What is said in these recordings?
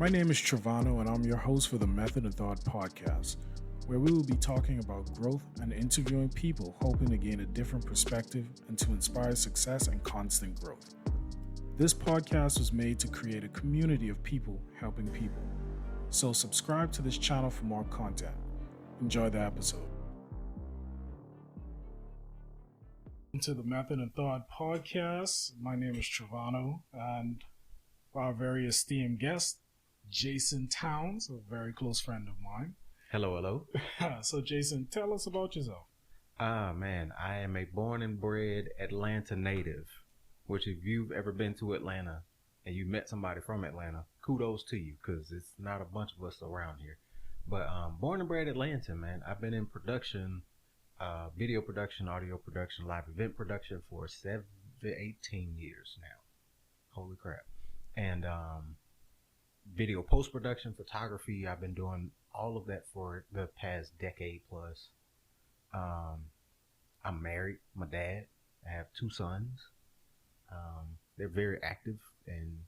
My name is Trevano, and I'm your host for the Method and Thought podcast, where we will be talking about growth and interviewing people hoping to gain a different perspective and to inspire success and constant growth. This podcast was made to create a community of people helping people. So subscribe to this channel for more content. Enjoy the episode. To the Method and Thought podcast. My name is Trevano, and our very esteemed guest, Jason Towns, a very close friend of mine. Hello. So, Jason, tell us about yourself. Man, I am a born and bred Atlanta native, which if you've ever been to Atlanta and you met somebody from Atlanta, kudos to you, because it's not a bunch of us around here. But born and bred Atlanta, man. I've been in production, video production, audio production, live event production for 18 years now. Holy crap. And video post-production, photography, I've been doing all of that for the past decade plus. I'm married, my dad. I have 2 sons. They're very active, and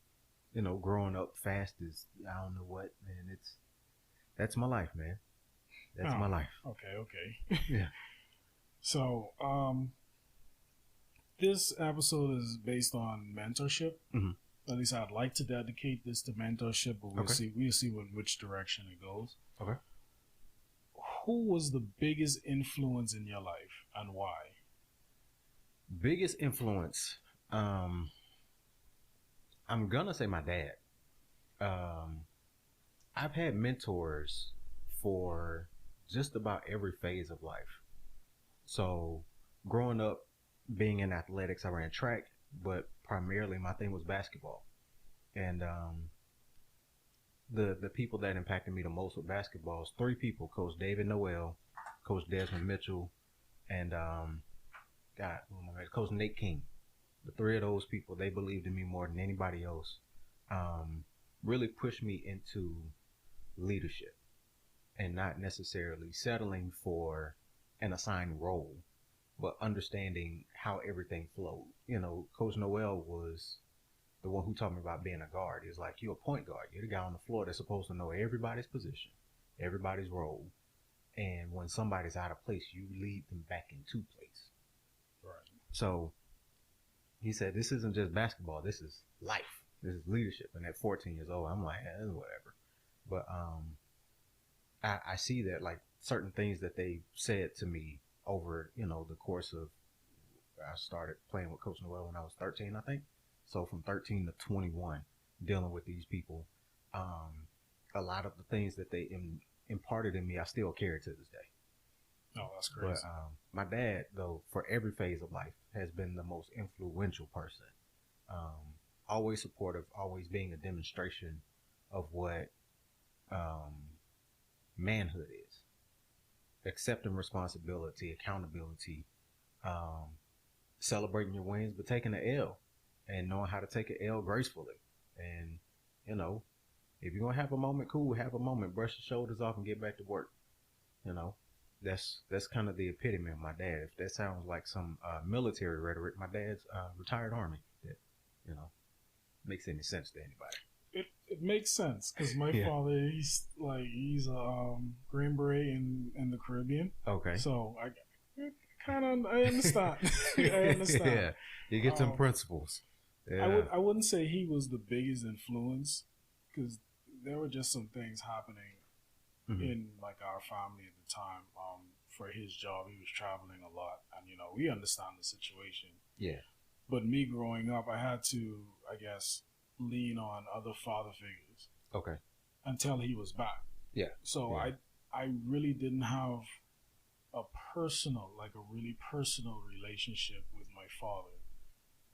growing up fast is I don't know what, man. That's my life, man. That's my life. Okay. Yeah. So, this episode is based on mentorship. Mm-hmm. At least I'd like to dedicate this to mentorship, but we'll see which direction it goes. Okay. Who was the biggest influence in your life and why? Biggest influence, I'm gonna say my dad. I've had mentors for just about every phase of life. So growing up, being in athletics, I ran track, but primarily my thing was basketball. And the people that impacted me the most with basketball is 3 people: Coach David Noel, Coach Desmond Mitchell, and Coach Nate King. The 3 of those people, they believed in me more than anybody else. Really pushed me into leadership and not necessarily settling for an assigned role, but understanding how everything flowed. Coach Noel was the one who taught me about being a guard. He was like, you're a point guard. You're the guy on the floor that's supposed to know everybody's position, everybody's role. And when somebody's out of place, you lead them back into place. Right. So he said, this isn't just basketball. This is life. This is leadership. And at 14 years old, I'm like, whatever. But I see that, like, certain things that they said to me over, the course of, I started playing with Coach Noel when I was 13, I think. So from 13 to 21, dealing with these people, a lot of the things that they imparted in me, I still carry to this day. Oh, that's crazy. But my dad, though, for every phase of life, has been the most influential person. Always supportive, always being a demonstration of what manhood is. Accepting responsibility, accountability, celebrating your wins, but taking an L and knowing how to take an L gracefully. And, if you're going to have a moment, cool, have a moment, brush your shoulders off and get back to work. That's kind of the epitome of my dad. If that sounds like some military rhetoric, my dad's retired Army. That, makes any sense to anybody. It makes sense because my father, he's a Green Beret in the Caribbean. Okay. So I understand. I understand. Yeah, you get some principles. Yeah. I wouldn't say he was the biggest influence because there were just some things happening in like our family at the time. For his job, he was traveling a lot, and we understand the situation. Yeah. But me growing up, I had to, I guess, lean on other father figures. Okay. Until he was back. Yeah. So yeah. I really didn't have a really personal relationship with my father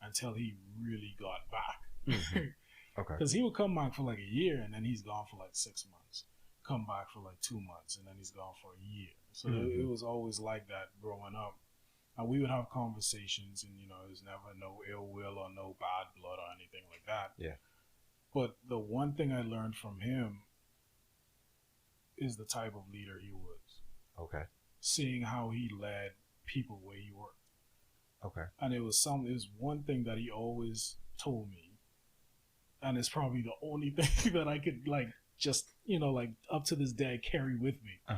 until he really got back. Mm-hmm. Okay. Because he would come back for like a year and then he's gone for like 6 months. Come back for like 2 months and then he's gone for a year. So it was always like that growing up. And we would have conversations and, there's never no ill will or no bad blood or anything like that. Yeah. But the one thing I learned from him is the type of leader he was. Okay. Seeing how he led people where he worked. Okay. And it was one thing that he always told me and it's probably the only thing that I could like just like up to this day carry with me,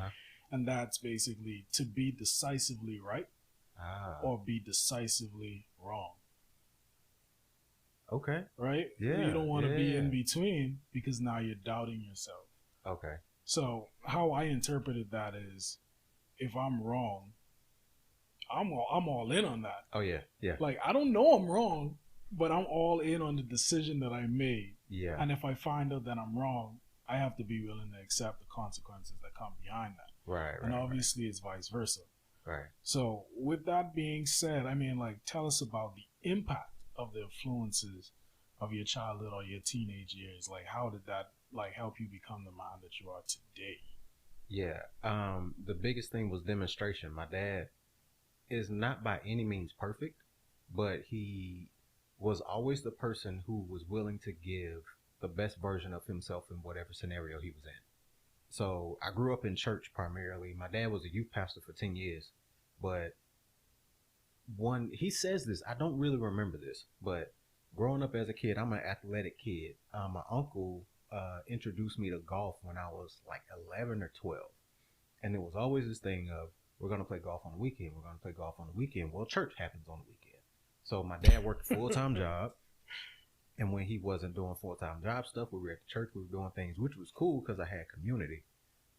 and that's basically to be decisively right or be decisively wrong. Okay. Right? Yeah. You don't want to be in between because now you're doubting yourself. Okay. So how I interpreted that is, if I'm wrong, I'm all in on that. Oh yeah. Yeah. Like, I don't know I'm wrong, but I'm all in on the decision that I made. Yeah. And if I find out that I'm wrong, I have to be willing to accept the consequences that come behind that. Right. And obviously it's vice versa. Right. So with that being said, I mean, like, tell us about the impact of the influences of your childhood or your teenage years. Like, how did that like help you become the man that you are today? Yeah. The biggest thing was demonstration. My dad is not by any means perfect, but he was always the person who was willing to give the best version of himself in whatever scenario he was in. So I grew up in church primarily. My dad was a youth pastor for 10 years, but he says this, I don't really remember this, but growing up as a kid, I'm an athletic kid. My uncle introduced me to golf when I was like 11 or 12. And it was always this thing of, we're going to play golf on the weekend. We're going to play golf on the weekend. Well, church happens on the weekend. So my dad worked a full-time job. And when he wasn't doing full-time job stuff, we were at the church, we were doing things, which was cool because I had community.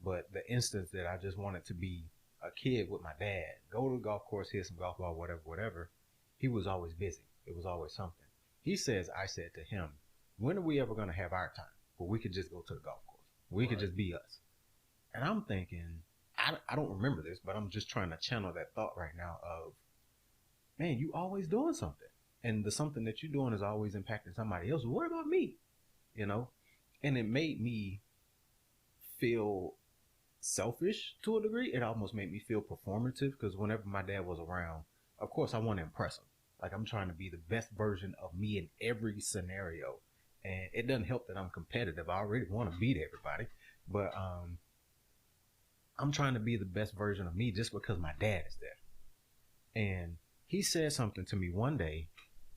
But the instance that I just wanted to be a kid with my dad, go to the golf course, hit some golf ball, whatever, he was always busy. It was always something. He says, I said to him, when are we ever going to have our time where we could just go to the golf course? We could just be us. And I'm thinking, I don't remember this, but I'm just trying to channel that thought right now of, man, you always doing something. And the something that you're doing is always impacting somebody else. What about me? And it made me feel selfish to a degree. It almost made me feel performative because whenever my dad was around, of course, I want to impress him. Like, I'm trying to be the best version of me in every scenario. And it doesn't help that I'm competitive. I already want to beat everybody. But I'm trying to be the best version of me just because my dad is there. And he said something to me one day.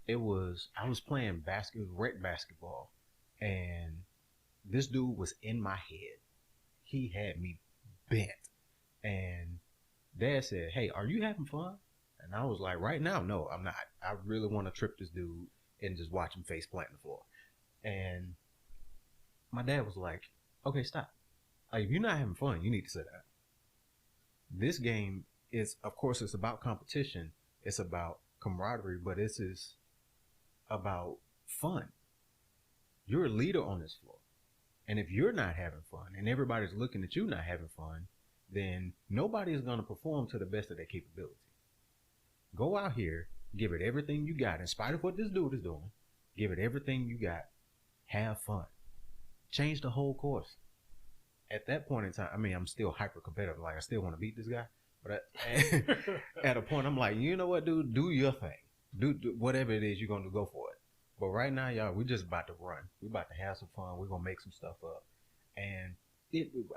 I was playing rec basketball, and this dude was in my head. He had me bent. And Dad said, hey, are you having fun? And I was like, right now, no, I'm not. I really want to trip this dude and just watch him face plant the floor. And my dad was like, okay, stop. Like, if you're not having fun, you need to sit down. This game is, of course, it's about competition. It's about camaraderie, but this is about fun. You're a leader on this floor. And if you're not having fun and everybody's looking at you not having fun, then nobody is going to perform to the best of their capability. Go out here, give it everything you got, in spite of what this dude is doing. Give it everything you got. Have fun. Change the whole course. At that point in time, I mean, I'm still hyper competitive. Like, I still want to beat this guy. But at a point, I'm like, you know what, dude? Do your thing. Do whatever it is you're going to go for it. But right now, y'all, we're just about to run. We're about to have some fun. We're going to make some stuff up. And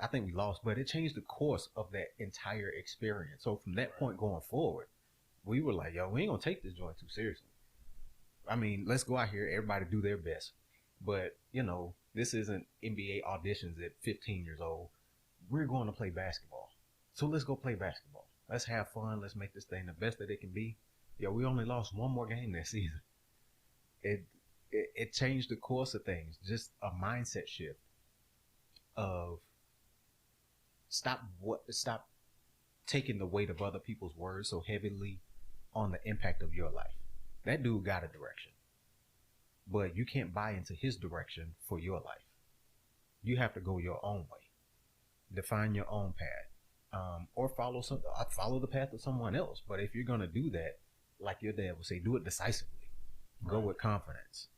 I think we lost, but it changed the course of that entire experience. So from that point going forward, we were like, yo, we ain't going to take this joint too seriously. I mean, let's go out here. Everybody do their best. But, this isn't NBA auditions at 15 years old. We're going to play basketball. So let's go play basketball. Let's have fun. Let's make this thing the best that it can be. Yo, we only lost one more game this season. It changed the course of things. Just a mindset shift of stop taking the weight of other people's words so heavily on the impact of your life. That dude got a direction, but you can't buy into his direction for your life. You have to go your own way. Define your own path, or follow the path of someone else. But if you're gonna do that, like your dad would say, do it decisively. Right. Go with confidence.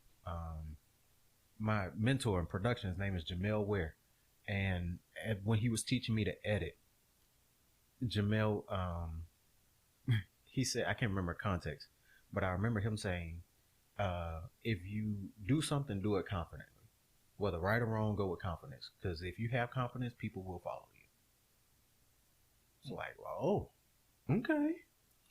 My mentor in production, his name is Jamel Ware, and when he was teaching me to edit, Jamel, he said, I can't remember context, but I remember him saying, if you do something, do it confidently. Whether right or wrong, go with confidence. Because if you have confidence, people will follow you. It's like, well, oh, okay.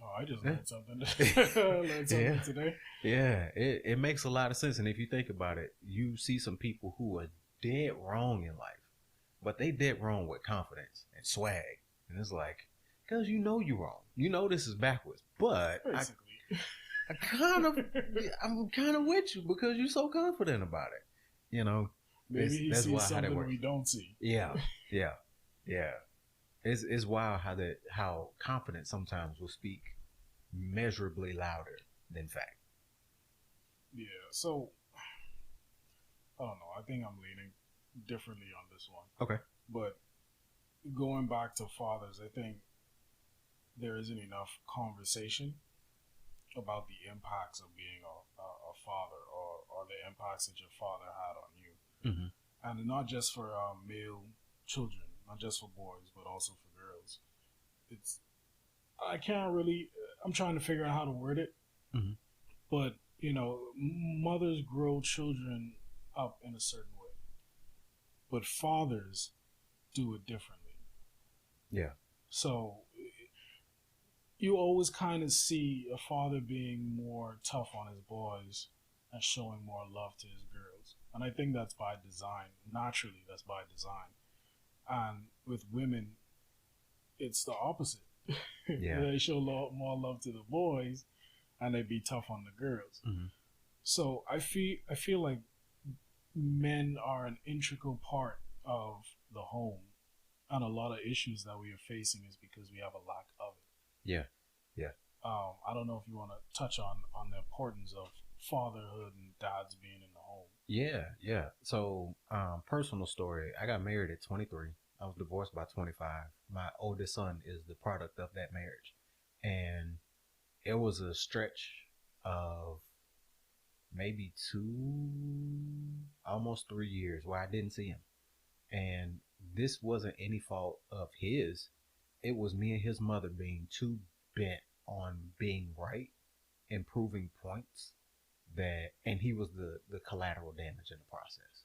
Oh, I just learned something. Learned something today. Yeah, it makes a lot of sense. And if you think about it, you see some people who are dead wrong in life, but they dead wrong with confidence and swag. And it's like, because you know you're wrong. You know this is backwards. But Basically. I'm kind of with you because you're so confident about it. You know, maybe he that's sees something we don't see. Yeah. It's wild how confidence sometimes will speak measurably louder than fact. Yeah. So I don't know. I think I'm leaning differently on this one. Okay. But going back to fathers, I think there isn't enough conversation about the impacts of being a father, or the impacts that your father had on you. Mm-hmm. And not just for male children, not just for boys, but also for girls. I'm trying to figure out how to word it. Mm-hmm. But, mothers grow children up in a certain way. But fathers do it differently. Yeah. So you always kind of see a father being more tough on his boys and showing more love to his girls. And I think that's by design. Naturally, that's by design. And with women, it's the opposite. Yeah. They show more love to the boys and they be tough on the girls. Mm-hmm. So I feel like men are an integral part of the home. And a lot of issues that we are facing is because we have a lack of it. Yeah. I don't know if you want to touch on the importance of fatherhood and dads being in the home. Yeah. So, personal story. I got married at 23. I was divorced by 25. My oldest son is the product of that marriage. And it was a stretch of maybe almost 3 years where I didn't see him. And this wasn't any fault of his. It was me and his mother being too bent on being right and proving points and he was the collateral damage in the process.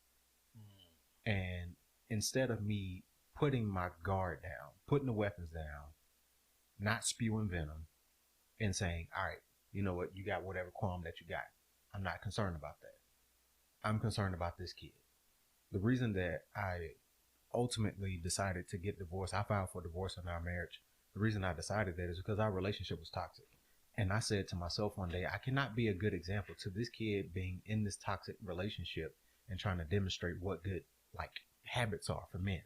And instead of me putting my guard down, putting the weapons down, not spewing venom and saying, all right, you know what, you got whatever qualm that you got. I'm not concerned about that. I'm concerned about this kid. The reason that I ultimately decided to get divorced, I filed for divorce in our marriage. The reason I decided that is because our relationship was toxic. And I said to myself one day, I cannot be a good example to this kid being in this toxic relationship and trying to demonstrate what good habits are for men,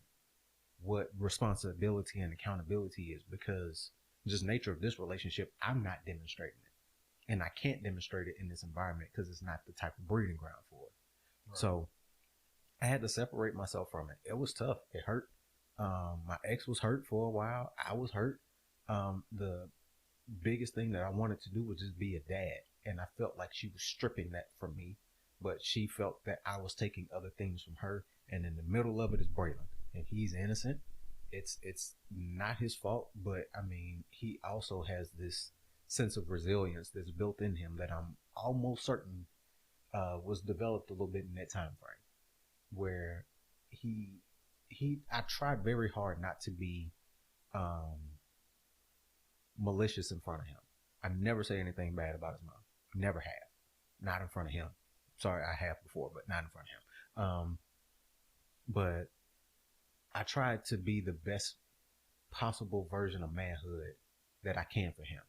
what responsibility and accountability is, because just nature of this relationship, I'm not demonstrating it. And I can't demonstrate it in this environment because it's not the type of breeding ground for it. Right. So I had to separate myself from it. It was tough. It hurt. My ex was hurt for a while. I was hurt. The biggest thing that I wanted to do was just be a dad. And I felt like she was stripping that from me. But she felt that I was taking other things from her. And in the middle of it is Braylon. And he's innocent. It's not his fault. But, I mean, he also has this sense of resilience that's built in him that I'm almost certain was developed a little bit in that time frame. Where I tried very hard not to be malicious in front of him. I never say anything bad about his mom. Never have. Not in front of him. Sorry, I have before, but not in front of him. But I tried to be the best possible version of manhood that I can for him.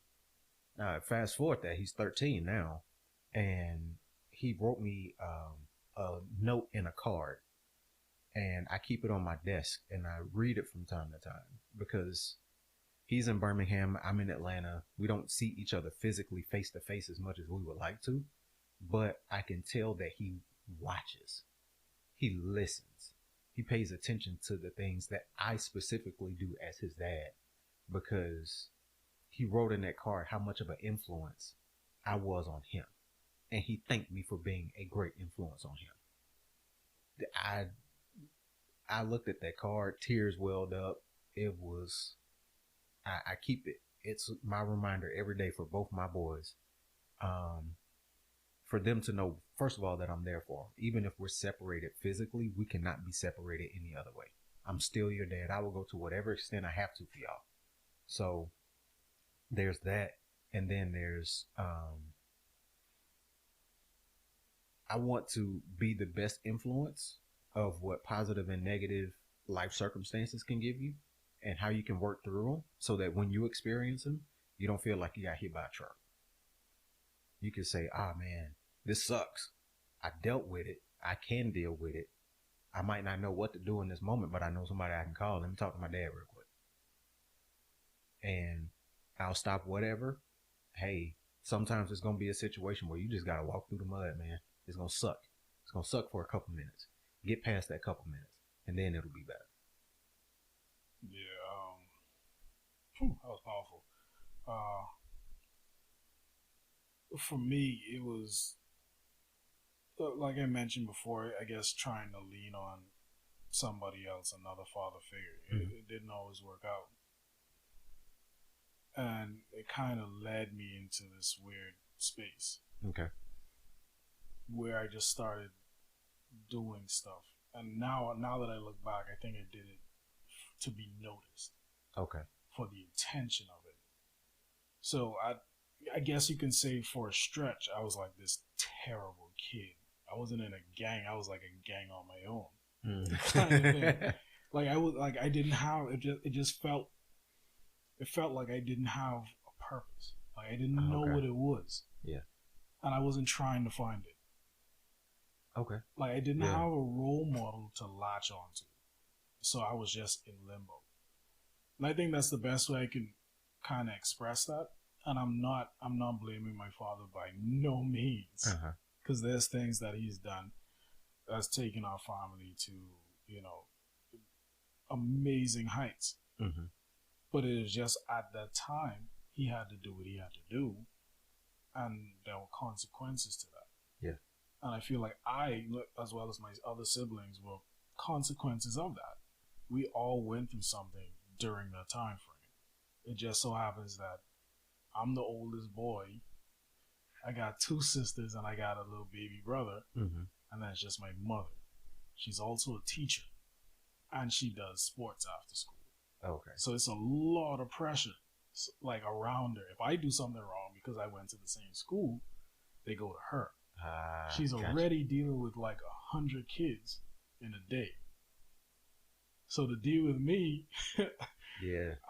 Now, fast forward that he's 13 now, and he wrote me a note in a card, and I keep it on my desk, and I read it from time to time because he's in Birmingham. I'm in Atlanta. We don't see each other physically face to face as much as we would like to, but I can tell that he watches. He listens. He pays attention to the things that I specifically do as his dad, because he wrote in that card how much of an influence I was on him. And he thanked me for being a great influence on him. I looked at that card, tears welled up. It was, I keep it. It's my reminder every day for both my boys. For them to know, first of all, that I'm there for them. Even if we're separated physically, we cannot be separated any other way. I'm still your dad. I will go to whatever extent I have to for y'all. So there's that. And then there's I want to be the best influence of what positive and negative life circumstances can give you and how you can work through them so that when you experience them, you don't feel like you got hit by a truck. You can say, ah, man, this sucks. I dealt with it. I can deal with it. I might not know what to do in this moment, but I know somebody I can call. Let me talk to my dad real quick. And I'll stop whatever. Hey, sometimes it's going to be a situation where you just got to walk through the mud, man. It's going to suck. It's going to suck for a couple minutes. Get past that couple minutes, and then it'll be better. Yeah, that was powerful. For me, it was, like I mentioned before, I guess trying to lean on somebody else, another father figure. It didn't always work out. And it kind of led me into this weird space. Okay. Where I just started doing stuff. And now that I look back, I think I did it to be noticed. Okay. For the intention of it. So I guess you can say for a stretch, I was like this terrible kid. I wasn't in a gang. I was like a gang on my own. Kind of thing. Like I didn't have it just felt like I didn't have a purpose. Like I didn't know what it was. Yeah. And I wasn't trying to find it. Okay. Like I didn't have a role model to latch onto. So I was just in limbo. And I think that's the best way I can kind of express that. And I'm not blaming my father by no means. Because there's things that he's done that's taken our family to, amazing heights. Mm-hmm. But it is just at that time, he had to do what he had to do. And there were consequences to that. Yeah. And I feel like I, as well as my other siblings, were consequences of that. We all went through something during that time frame. It just so happens that I'm the oldest boy. I got two sisters and I got a little baby brother. Mm-hmm. And that's just my mother. She's also a teacher. And she does sports after school. Okay. So it's a lot of pressure, like, around her. If I do something wrong because I went to the same school, they go to her. She's already dealing with like 100 kids in a day. So to deal with me,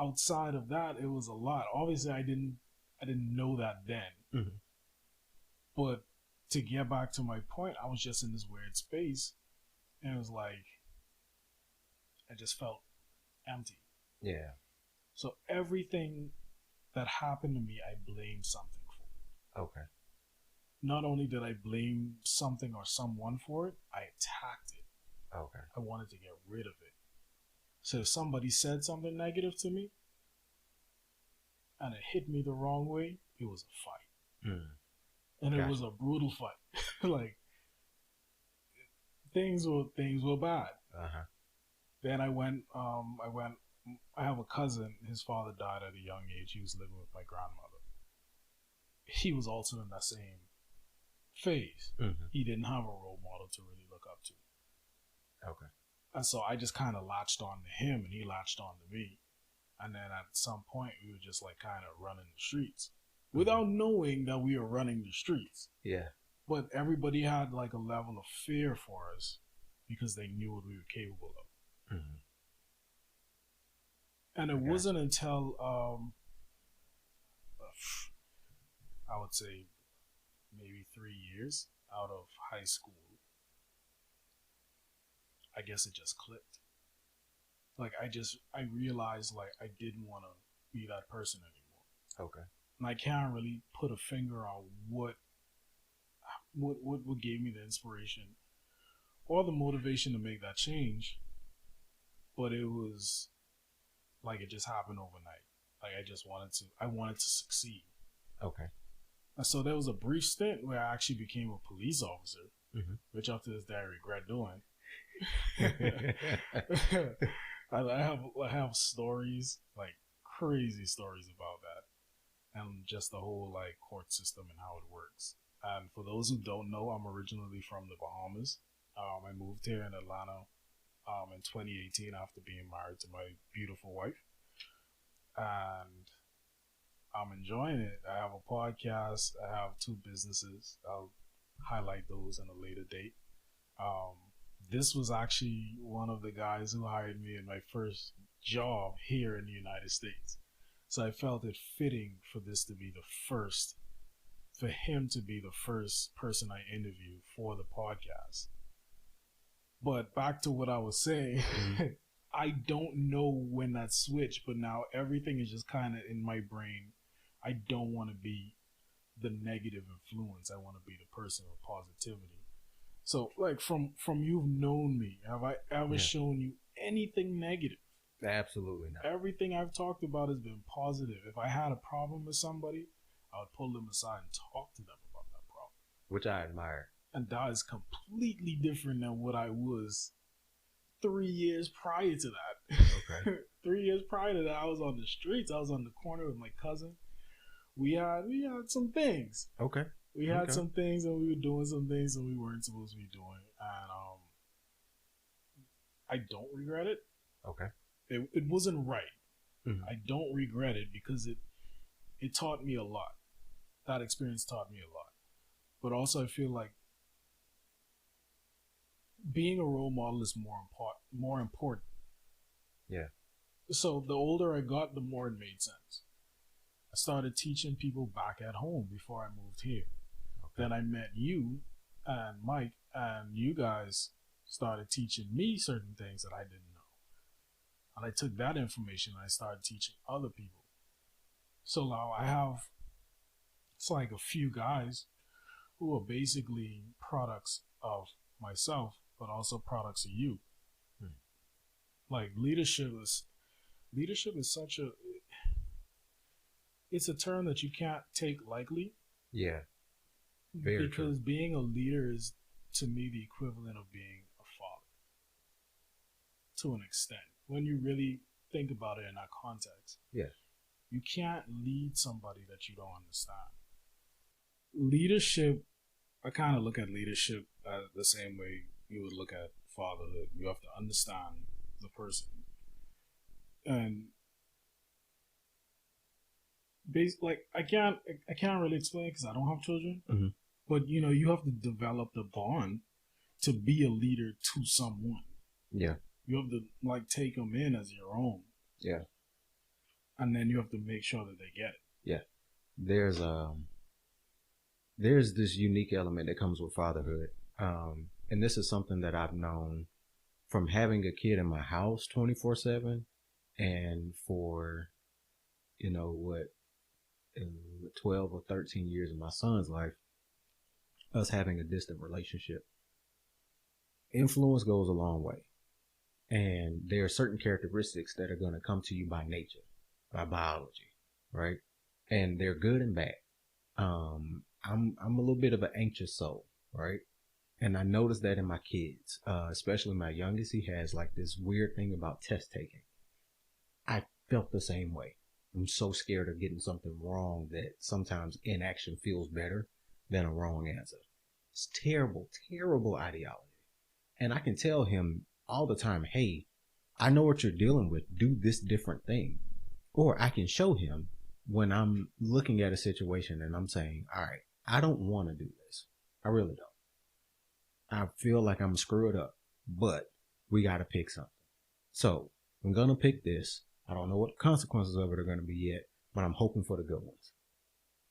outside of that, it was a lot. Obviously, I didn't know that then. Mm-hmm. But to get back to my point, I was just in this weird space, and it was like I just felt empty. Yeah. So everything that happened to me, I blamed something for. Okay. Not only did I blame something or someone for it, I attacked it. Okay. I wanted to get rid of it. So if somebody said something negative to me and it hit me the wrong way, it was a fight. Mm. And it was a brutal fight. Like, things were bad. Uh-huh. Then I have a cousin. His father died at a young age. He was living with my grandmother. He was also in that same phase. Mm-hmm. He didn't have a role model to really look up to. Okay. And so I just kind of latched on to him, and he latched on to me. And then at some point, we were just like kind of running the streets without knowing that we were running the streets. Yeah. But everybody had like a level of fear for us because they knew what we were capable of. Mm-hmm. And it wasn't until, I would say, maybe 3 years out of high school, I guess it just clicked. Like, I realized, like, I didn't want to be that person anymore. Okay. And I can't really put a finger on what gave me the inspiration or the motivation to make that change. But it was like it just happened overnight. Like I wanted to succeed. Okay. And so there was a brief stint where I actually became a police officer, mm-hmm. which up to this day I regret doing. I have stories, like crazy stories about that, and just the whole like court system and how it works. And for those who don't know, I'm originally from the Bahamas. I moved here in Atlanta in 2018 after being married to my beautiful wife. And I'm enjoying it. I have a podcast. I have 2 businesses. I'll highlight those in a later date. Um, this was actually one of the guys who hired me in my first job here in the United States. So I felt it fitting for this to be the first, for him to be the first person I interviewed for the podcast. But back to what I was saying, I don't know when that switched, but now everything is just kind of in my brain. I don't want to be the negative influence. I want to be the person of positivity. So, like from you've known me, have I ever shown you anything negative? Absolutely not. Everything I've talked about has been positive. If I had a problem with somebody, I would pull them aside and talk to them about that problem. Which I admire. And that is completely different than what I was 3 years prior to that. Okay. 3 years prior to that, I was on the streets. I was on the corner with my cousin. We had some things. Okay. We had some things, and we were doing some things that we weren't supposed to be doing. And I don't regret it. Okay. It wasn't right. Mm-hmm. I don't regret it because it taught me a lot. That experience taught me a lot. But also I feel like being a role model is more important. Yeah. So the older I got, the more it made sense. I started teaching people back at home before I moved here. Okay. Then I met you and Mike, and you guys started teaching me certain things that I didn't know. And I took that information and I started teaching other people. So now I have, it's like a few guys who are basically products of myself, but also products of you. Like leadership is such a, it's a term that you can't take lightly. Yeah. Very because true. Being a leader is, to me, the equivalent of being a father. To an extent. When you really think about it in that context. Yeah. You can't lead somebody that you don't understand. Leadership, I kind of look at leadership the same way you would look at fatherhood. You have to understand the person. And like I can't really explain it because I don't have children. Mm-hmm. But you have to develop the bond to be a leader to someone. Yeah. You have to like take them in as your own. Yeah. And then you have to make sure that they get it. Yeah. There's this unique element that comes with fatherhood. And this is something that I've known from having a kid in my house 24/7 and for 12 or 13 years of my son's life, us having a distant relationship. Influence goes a long way. And there are certain characteristics that are going to come to you by nature, by biology, right? And they're good and bad. I'm a little bit of an anxious soul, right? And I noticed that in my kids, especially my youngest. He has like this weird thing about test taking. I felt the same way. I'm so scared of getting something wrong that sometimes inaction feels better than a wrong answer. It's terrible, terrible ideology. And I can tell him all the time, hey, I know what you're dealing with. Do this different thing. Or I can show him when I'm looking at a situation and I'm saying, all right, I don't want to do this. I really don't. I feel like I'm screwed up, but we got to pick something. So I'm going to pick this. I don't know what the consequences of it are going to be yet, but I'm hoping for the good ones.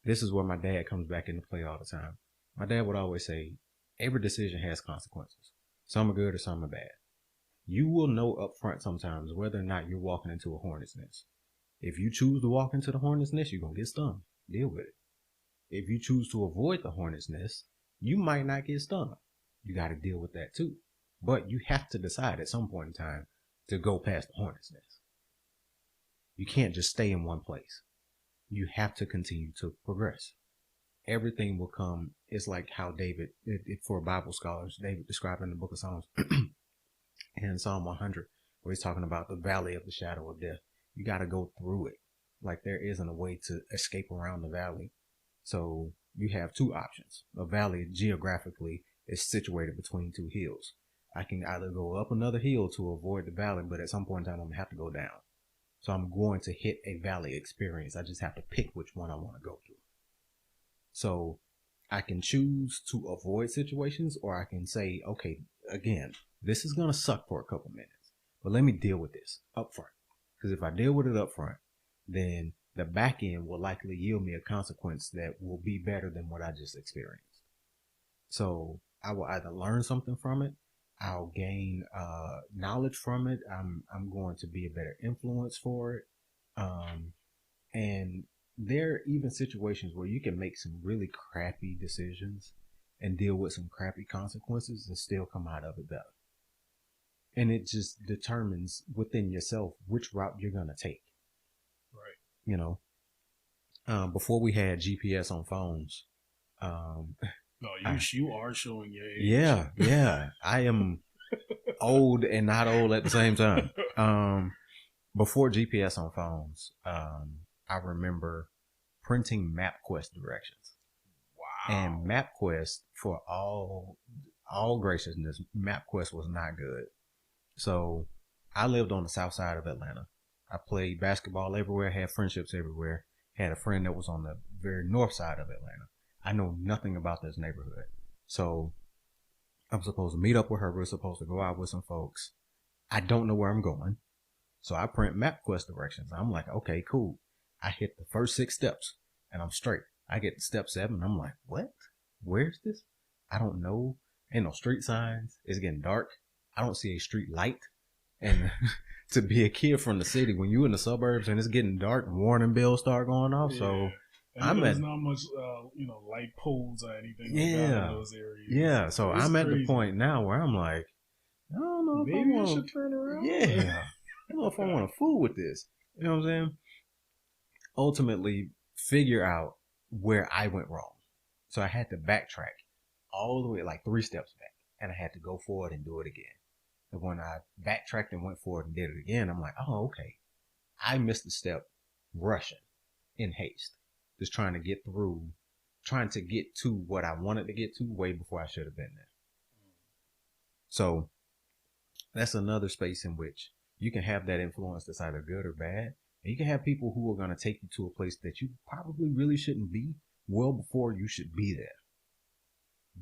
This is where my dad comes back into play all the time. My dad would always say, every decision has consequences. Some are good or some are bad. You will know up front sometimes whether or not you're walking into a hornet's nest. If you choose to walk into the hornet's nest, you're going to get stung. Deal with it. If you choose to avoid the hornet's nest, you might not get stung. You got to deal with that too. But you have to decide at some point in time to go past the hornet's nest. You can't just stay in one place. You have to continue to progress. Everything will come. It's like how David, for Bible scholars, David described in the book of Psalms, in Psalm 100, where he's talking about the valley of the shadow of death. You got to go through it. Like there isn't a way to escape around the valley. So you have two options. A valley geographically is situated between two hills. I can either go up another hill to avoid the valley, but at some point in time, I'm going to have to go down. So I'm going to hit a valley experience. I just have to pick which one I want to go through. So I can choose to avoid situations, or I can say, okay, again, this is going to suck for a couple minutes, but let me deal with this up front. Because if I deal with it up front, then the back end will likely yield me a consequence that will be better than what I just experienced. So I will either learn something from it, I'll gain knowledge from it, I'm going to be a better influence for it. And there are even situations where you can make some really crappy decisions and deal with some crappy consequences and still come out of it better. And it just determines within yourself which route you're going to take. Right. You know, before we had GPS on phones. No, you are showing your age. Yeah. I am old and not old at the same time. Before GPS on phones, I remember printing MapQuest directions. Wow. And MapQuest, for all graciousness, MapQuest was not good. So I lived on the south side of Atlanta. I played basketball everywhere, had friendships everywhere, had a friend that was on the very north side of Atlanta. I know nothing about this neighborhood. So I'm supposed to meet up with her. We're supposed to go out with some folks. I don't know where I'm going. So I print MapQuest directions. I'm like, okay, cool. I hit the first 6 steps and I'm straight. I get to step 7. I'm like, what? Where's this? I don't know. Ain't no street signs. It's getting dark. I don't see a street light. And to be a kid from the city, when you in the suburbs and it's getting dark, warning bells start going off. Yeah. So there's not much, light poles or anything like that in those areas. Yeah. So I'm at the point now where I'm like, I don't know if maybe I should turn around. Yeah. I don't know if I want to fool with this. You know what I'm saying? Ultimately, figure out where I went wrong. So I had to backtrack all the way, like 3 steps back, and I had to go forward and do it again. And when I backtracked and went forward and did it again, I'm like, oh, okay. I missed a step rushing in haste, just trying to get to what I wanted to get to way before I should have been there. So that's another space in which you can have that influence that's either good or bad. And you can have people who are going to take you to a place that you probably really shouldn't be well before you should be there.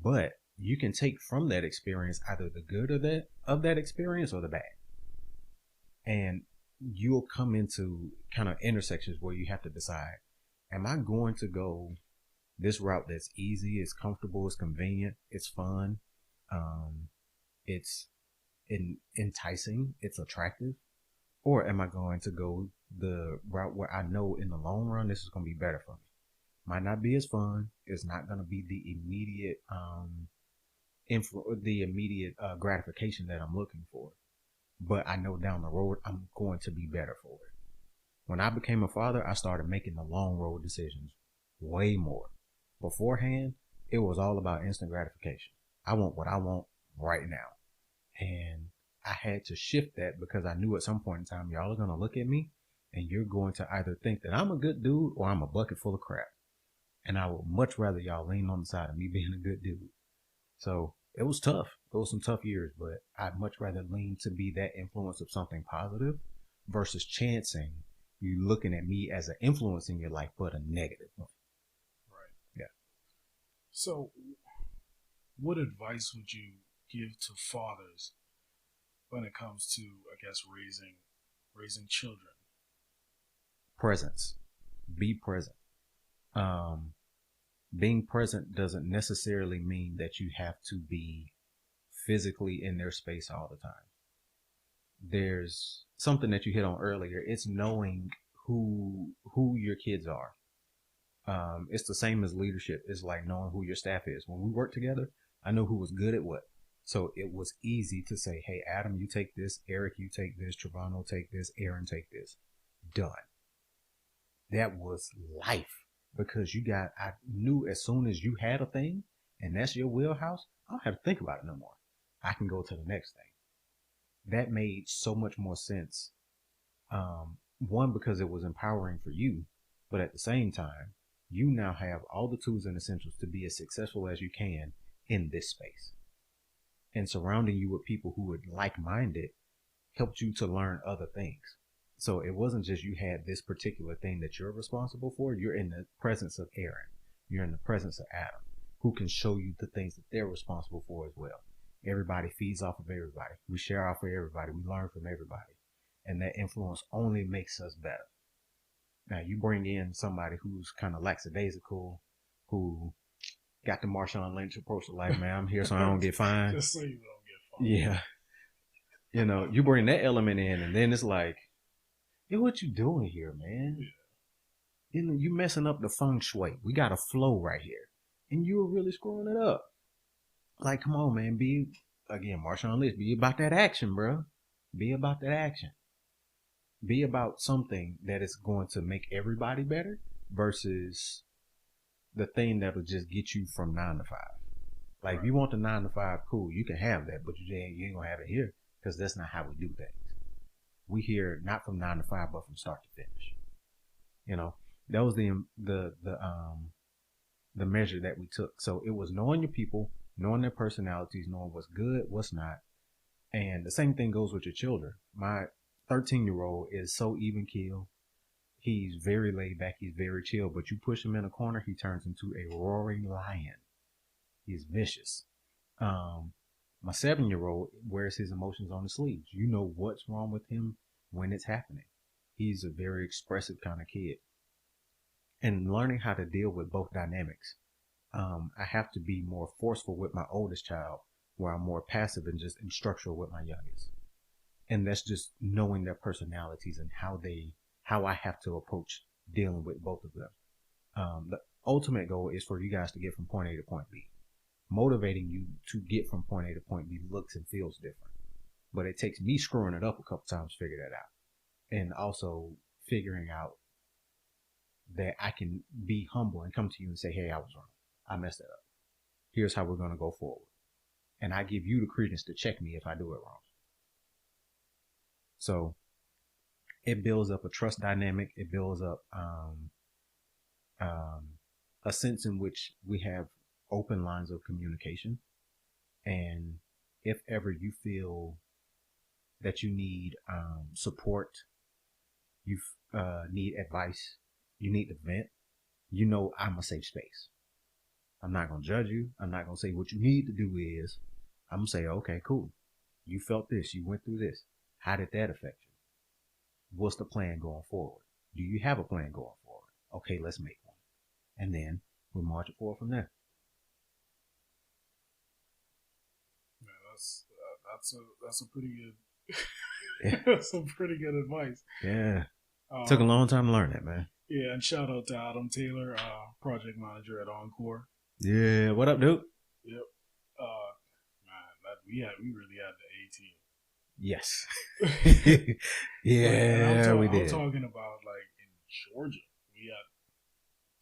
But you can take from that experience either the good of that experience or the bad. And you'll come into kind of intersections where you have to decide, am I going to go this route that's easy, it's comfortable, it's convenient, it's fun, it's enticing, it's attractive? Or am I going to go the route where I know in the long run this is going to be better for me? Might not be as fun. It's not going to be the immediate gratification that I'm looking for. But I know down the road I'm going to be better for it. When I became a father, I started making the long road decisions way more. Beforehand, it was all about instant gratification. I want what I want right now. And I had to shift that because I knew at some point in time, y'all are going to look at me and you're going to either think that I'm a good dude or I'm a bucket full of crap. And I would much rather y'all lean on the side of me being a good dude. So it was tough. It was some tough years, but I'd much rather lean to be that influence of something positive versus chancing you looking at me as an influence in your life, but a negative one. Right. Yeah. So what advice would you give to fathers when it comes to, I guess, raising children? Presence. Be present. Being present doesn't necessarily mean that you have to be physically in their space all the time. There's something that you hit on earlier. It's knowing who your kids are. It's the same as leadership. It's like knowing who your staff is. When we worked together, I knew who was good at what. So it was easy to say, hey, Adam, you take this. Eric, you take this. Trevano, take this. Aaron, take this. Done. That was life. Because I knew as soon as you had a thing and that's your wheelhouse, I don't have to think about it no more. I can go to the next thing. That made so much more sense. One, because it was empowering for you, but at the same time, you now have all the tools and essentials to be as successful as you can in this space. And surrounding you with people who are like-minded helped you to learn other things. So it wasn't just you had this particular thing that you're responsible for. You're in the presence of Aaron. You're in the presence of Adam, who can show you the things that they're responsible for as well. Everybody feeds off of everybody. We share off of everybody. We learn from everybody. And that influence only makes us better. Now, you bring in somebody who's kind of lackadaisical, who got the Marshawn Lynch approach to life, man. I'm here so I don't get fined. Just so you don't get fined. Yeah. You know, you bring that element in, and then it's like, yo, what you doing here, man? Yeah. You know, you messing up the feng shui. We got a flow right here. And you were really screwing it up. Like, come on, man. Again, Marshawn Lynch, be about that action, bro. Be about that action. Be about something that is going to make everybody better versus the thing that'll just get you from 9 to 5. Like, right. If you want the 9 to 5, cool, you can have that, but you ain't gonna have it here because that's not how we do things. We here not from 9 to 5, but from start to finish. You know, that was the measure that we took. So it was knowing your people, knowing their personalities, knowing what's good, what's not. And the same thing goes with your children. My 13-year-old is so even keel. He's very laid back. He's very chill. But you push him in a corner, he turns into a roaring lion. He's vicious. My 7-year-old wears his emotions on his sleeves. You know what's wrong with him when it's happening. He's a very expressive kind of kid. And learning how to deal with both dynamics. I have to be more forceful with my oldest child, where I'm more passive and just instructional with my youngest. And that's just knowing their personalities and how I have to approach dealing with both of them. The ultimate goal is for you guys to get from point A to point B. Motivating you to get from point A to point B looks and feels different. But it takes me screwing it up a couple times to figure that out. And also figuring out that I can be humble and come to you and say, hey, I was wrong. I messed that up. Here's how we're going to go forward. And I give you the credence to check me if I do it wrong. So it builds up a trust dynamic. It builds up a sense in which we have open lines of communication. And if ever you feel that you need support, you need advice, you need to vent, you know I'm a safe space. I'm not going to judge you. I'm not going to say what you need to do is. I'm going to say, okay, cool. You felt this. You went through this. How did that affect you? What's the plan going forward? Do you have a plan going forward? Okay, let's make one. And then we'll march it forward from there. Yeah, that's a pretty good that's some pretty good advice. Yeah. Took a long time to learn that, man. Yeah, and shout out to Adam Taylor, project manager at Encore. Yeah, what up, dude? Yep. Man, we really had the A team. Yes. Yeah, we did. I'm talking about like in Georgia. We had,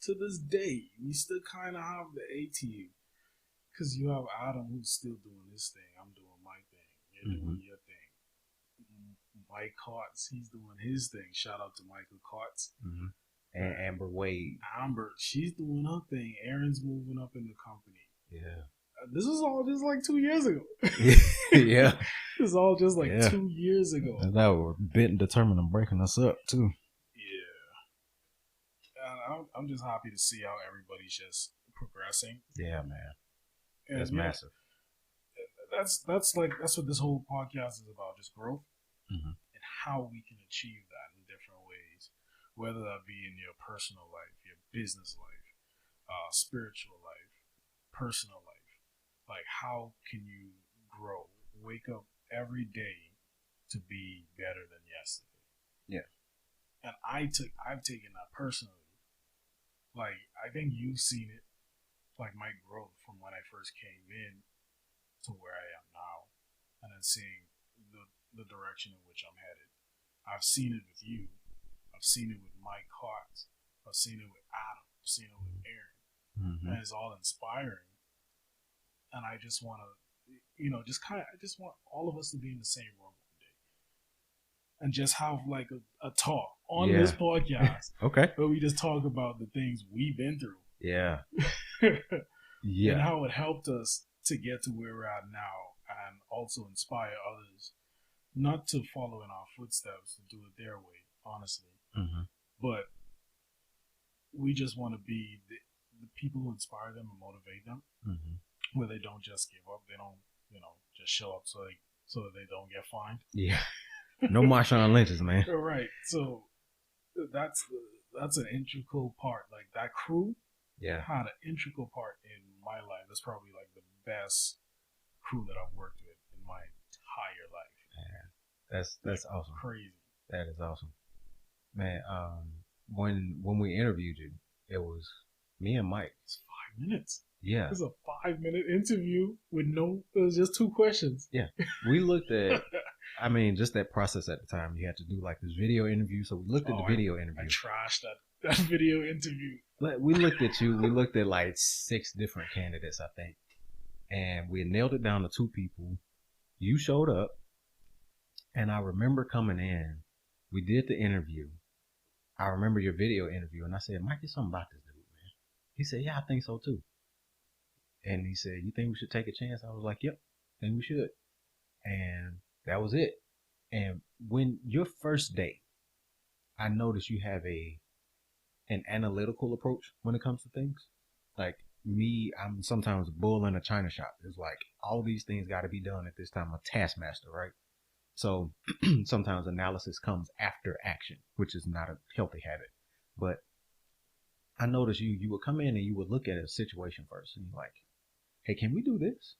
to this day, we still kind of have the A team. Because you have Adam who's still doing his thing. I'm doing my thing. You're doing your thing. Mike Kotz, he's doing his thing. Shout out to Michael Kotz. Mm-hmm. And Amber Wade. Amber, she's doing her thing. Aaron's moving up in the company. Yeah. This is all just like 2 years ago. Yeah. This is all just like 2 years ago. And that were bent and determined on breaking us up, too. Yeah. I'm just happy to see how everybody's just progressing. Yeah, man. That's massive. That's what this whole podcast is about, just growth and how we can achieve that in different ways, whether that be in your personal life, your business life, spiritual life, personal life. Like, how can you grow? Wake up every day to be better than yesterday. Yeah. And I've taken that personally. Like, I think you've seen it. Like my growth from when I first came in to where I am now, and then seeing the direction in which I'm headed. I've seen it with you. I've seen it with Mike Hart. I've seen it with Adam. I've seen it with Aaron. Mm-hmm. And it's all inspiring. And I just want to, I just want all of us to be in the same room one day. And just have like a talk on this podcast. Okay. Where we just talk about the things we've been through. Yeah. Yeah. And how it helped us to get to where we're at now, and also inspire others not to follow in our footsteps, to do it their way, honestly. Mm-hmm. But we just want to be the people who inspire them and motivate them, Mm-hmm. where they don't just give up. They don't, just show up so that they don't get fined. Yeah. No Marshawn Lynch's, man. Right. So that's an integral part. Like that crew Yeah. had an integral part in my life. That's probably like the best crew that I've worked with in my entire life. Yeah. That's awesome. Crazy. That is awesome. Man, when we interviewed you, it was me and Mike. It's 5 minutes. Yeah. It was a 5-minute interview with it was just 2 questions. Yeah. We looked at, I mean, just that process at the time. You had to do like this video interview. So we looked at the video interview. I trashed that video interview. But we looked at you. We looked at like 6 different candidates, I think. And we nailed it down to 2 people. You showed up. And I remember coming in. We did the interview. I remember your video interview. And I said, Mike, there's something about this dude, man. He said, yeah, I think so too. And he said, you think we should take a chance? I was like, yep, I think we should. And that was it. And when your first day, I noticed you have an analytical approach when it comes to things. Like me, I'm sometimes a bull in a china shop. It's like all these things got to be done at this time. I'm a taskmaster, right? So sometimes analysis comes after action, which is not a healthy habit. But I noticed you would come in and you would look at a situation first and you're like, hey, can we do this?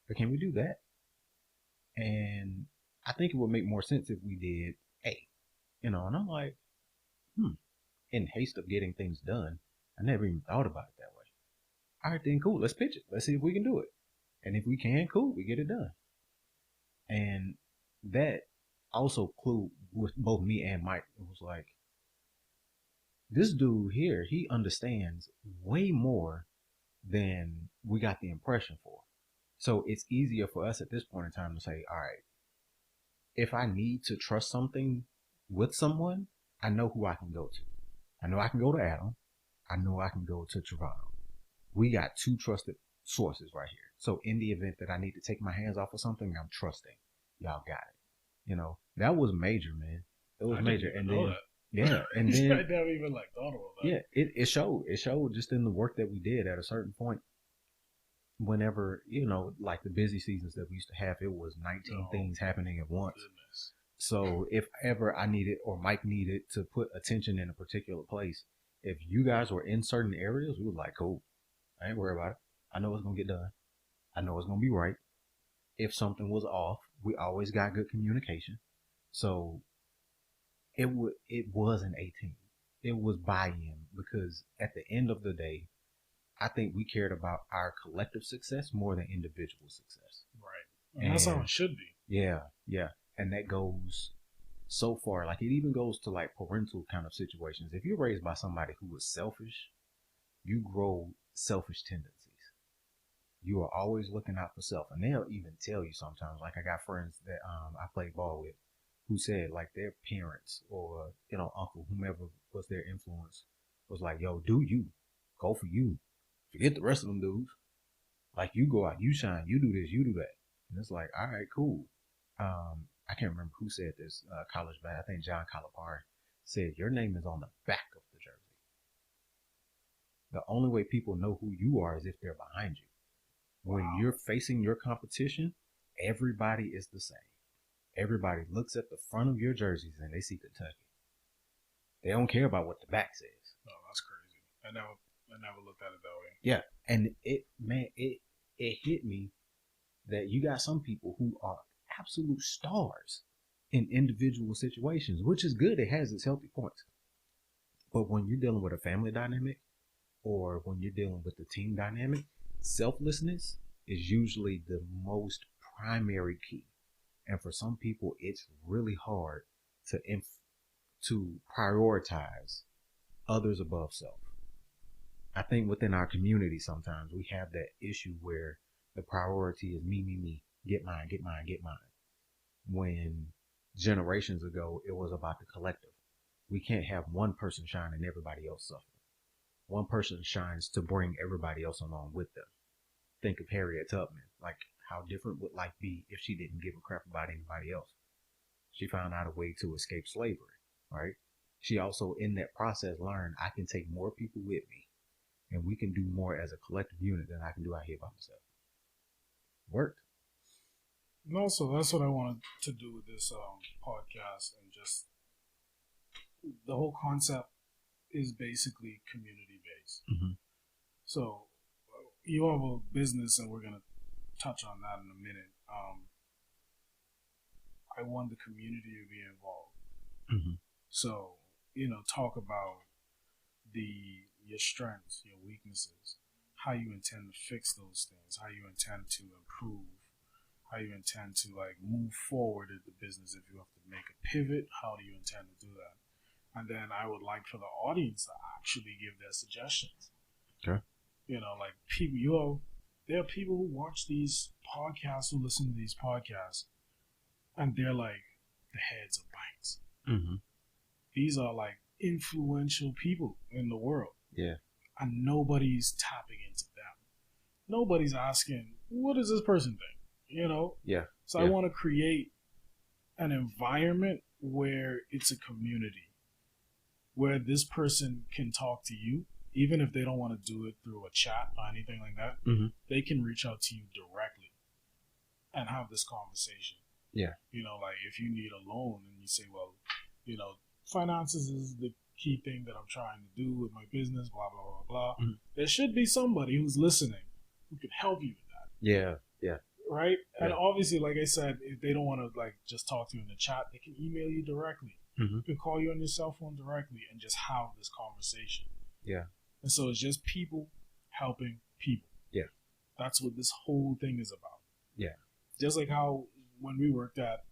Or can we do that? And I think it would make more sense if we did A. And I'm like, in haste of getting things done, I never even thought about it that way. All right, then cool, let's pitch it. Let's see if we can do it. And if we can, cool, we get it done. And that also clued with both me and Mike. It was like, this dude here, he understands way more than we got the impression for. So it's easier for us at this point in time to say, all right, if I need to trust something with someone, I know who I can go to. I know I can go to Adam. I know I can go to Toronto. We got 2 trusted sources right here. So in the event that I need to take my hands off of something, I'm trusting. Y'all got it. That was major, man. It was major. And then, yeah. And then, I never even thought about that. Yeah, it showed. It showed just in the work that we did at a certain point. Whenever, like the busy seasons that we used to have, it was 19 things happening at once. Goodness. So if ever I needed or Mike needed to put attention in a particular place, if you guys were in certain areas, we were like, cool, I ain't worried about it. I know it's going to get done. I know it's going to be right. If something was off, we always got good communication. So it was an 18. It was buy-in because at the end of the day, I think we cared about our collective success more than individual success. Right. And that's how it should be. Yeah, yeah. And that goes so far. Like it even goes to like parental kind of situations. If you're raised by somebody who is selfish, you grow selfish tendencies. You are always looking out for self. And they'll even tell you sometimes, like I got friends that I played ball with who said like their parents or, uncle, whomever was their influence was like, yo, do you. Go for you. Forget the rest of them dudes. Like you go out, you shine, you do this, you do that. And it's like, all right, cool. I can't remember who said this, college back. I think John Calipari said, your name is on the back of the jersey. The only way people know who you are is if they're behind you. When you're facing your competition, everybody is the same. Everybody looks at the front of your jerseys and they see Kentucky. They don't care about what the back says. Oh, that's crazy. I never looked at it that way. Yeah. And it hit me that you got some people who are absolute stars in individual situations, which is good. It has its healthy points. But when you're dealing with a family dynamic or when you're dealing with the team dynamic, selflessness is usually the most primary key. And for some people, it's really hard to prioritize others above self. I think within our community, sometimes we have that issue where the priority is me, get mine. When generations ago, it was about the collective. We can't have one person shine and everybody else suffer. One person shines to bring everybody else along with them. Think of Harriet Tubman. Like, how different would life be if she didn't give a crap about anybody else? She found out a way to escape slavery. right? She also, in that process, learned I can take more people with me and we can do more as a collective unit than I can do out here by myself. Worked. And also, that's what I wanted to do with this podcast, and just the whole concept is basically community based. Mm-hmm. So you have a business, and we're gonna touch on that in a minute. I want the community to be involved. Mm-hmm. So, talk about your strengths, your weaknesses, how you intend to fix those things, how you intend to improve, how you intend to move forward in the business. If you have to make a pivot, how do you intend to do that? And then I would like for the audience to actually give their suggestions. Okay. People, there are people who watch these podcasts, who listen to these podcasts, and they're like the heads of banks. Mm-hmm. These are influential people in the world. Yeah. And nobody's tapping into them. Nobody's asking, what does this person think? Yeah. So I want to create an environment where it's a community, where this person can talk to you, even if they don't want to do it through a chat or anything like that. Mm-hmm. They can reach out to you directly and have this conversation. Yeah. If you need a loan and you say, well, finances is the key thing that I'm trying to do with my business, blah, blah, blah, blah. Mm-hmm. There should be somebody who's listening who can help you with that. Yeah. Yeah. Right? Yeah. And obviously, like I said, if they don't want to just talk to you in the chat, they can email you directly. Mm-hmm. They can call you on your cell phone directly and just have this conversation. Yeah. And so it's just people helping people. Yeah. That's what this whole thing is about. Yeah. Just like how when we worked at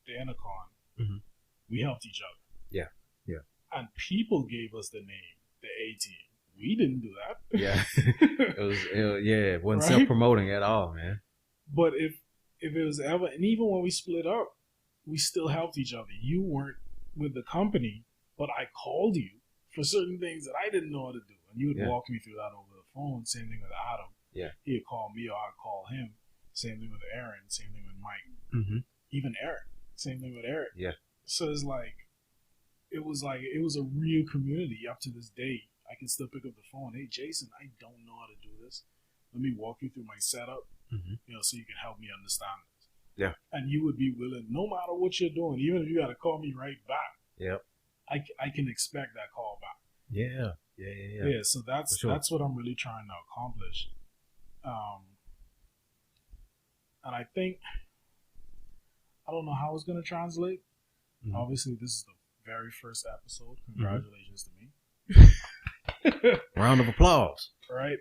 the Enercon, mm-hmm. we helped each other. Yeah. Yeah. And people gave us the name, the A team. We didn't do that. Yeah. It wasn't right? Self-promoting at all, man. But if it was ever, and even when we split up, we still helped each other. You weren't with the company, but I called you for certain things that I didn't know how to do. And you would walk me through that over the phone. Same thing with Adam. Yeah. He'd call me or I'd call him. Same thing with Aaron. Same thing with Mike. Mm-hmm. Even Eric. Same thing with Eric. Yeah. So it's it was a real community up to this day. I can still pick up the phone. Hey, Jason, I don't know how to do this. Let me walk you through my setup, mm-hmm. So you can help me understand this. Yeah. And you would be willing, no matter what you're doing, even if you got to call me right back. Yep. I can expect that call back. Yeah. Yeah. So that's what I'm really trying to accomplish. And I think, I don't know how it's going to translate. Mm-hmm. Obviously, this is the very first episode. Congratulations to me. Round of applause. Right.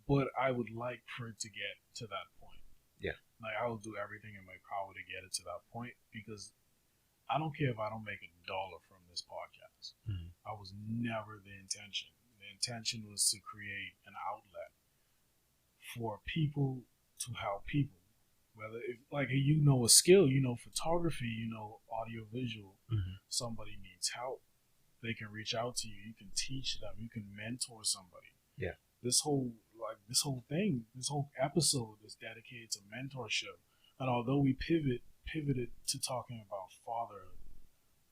But I would like for it to get to that point. Yeah. I will do everything in my power to get it to that point, because I don't care if I don't make $1 from this podcast. Mm-hmm. That was never the intention. The intention was to create an outlet for people to help people. Whether a skill, photography, audio visual, mm-hmm. somebody needs help, they can reach out to you. You can teach them. You can mentor somebody. Yeah. This whole episode is dedicated to mentorship. And although we pivoted to talking about fatherhood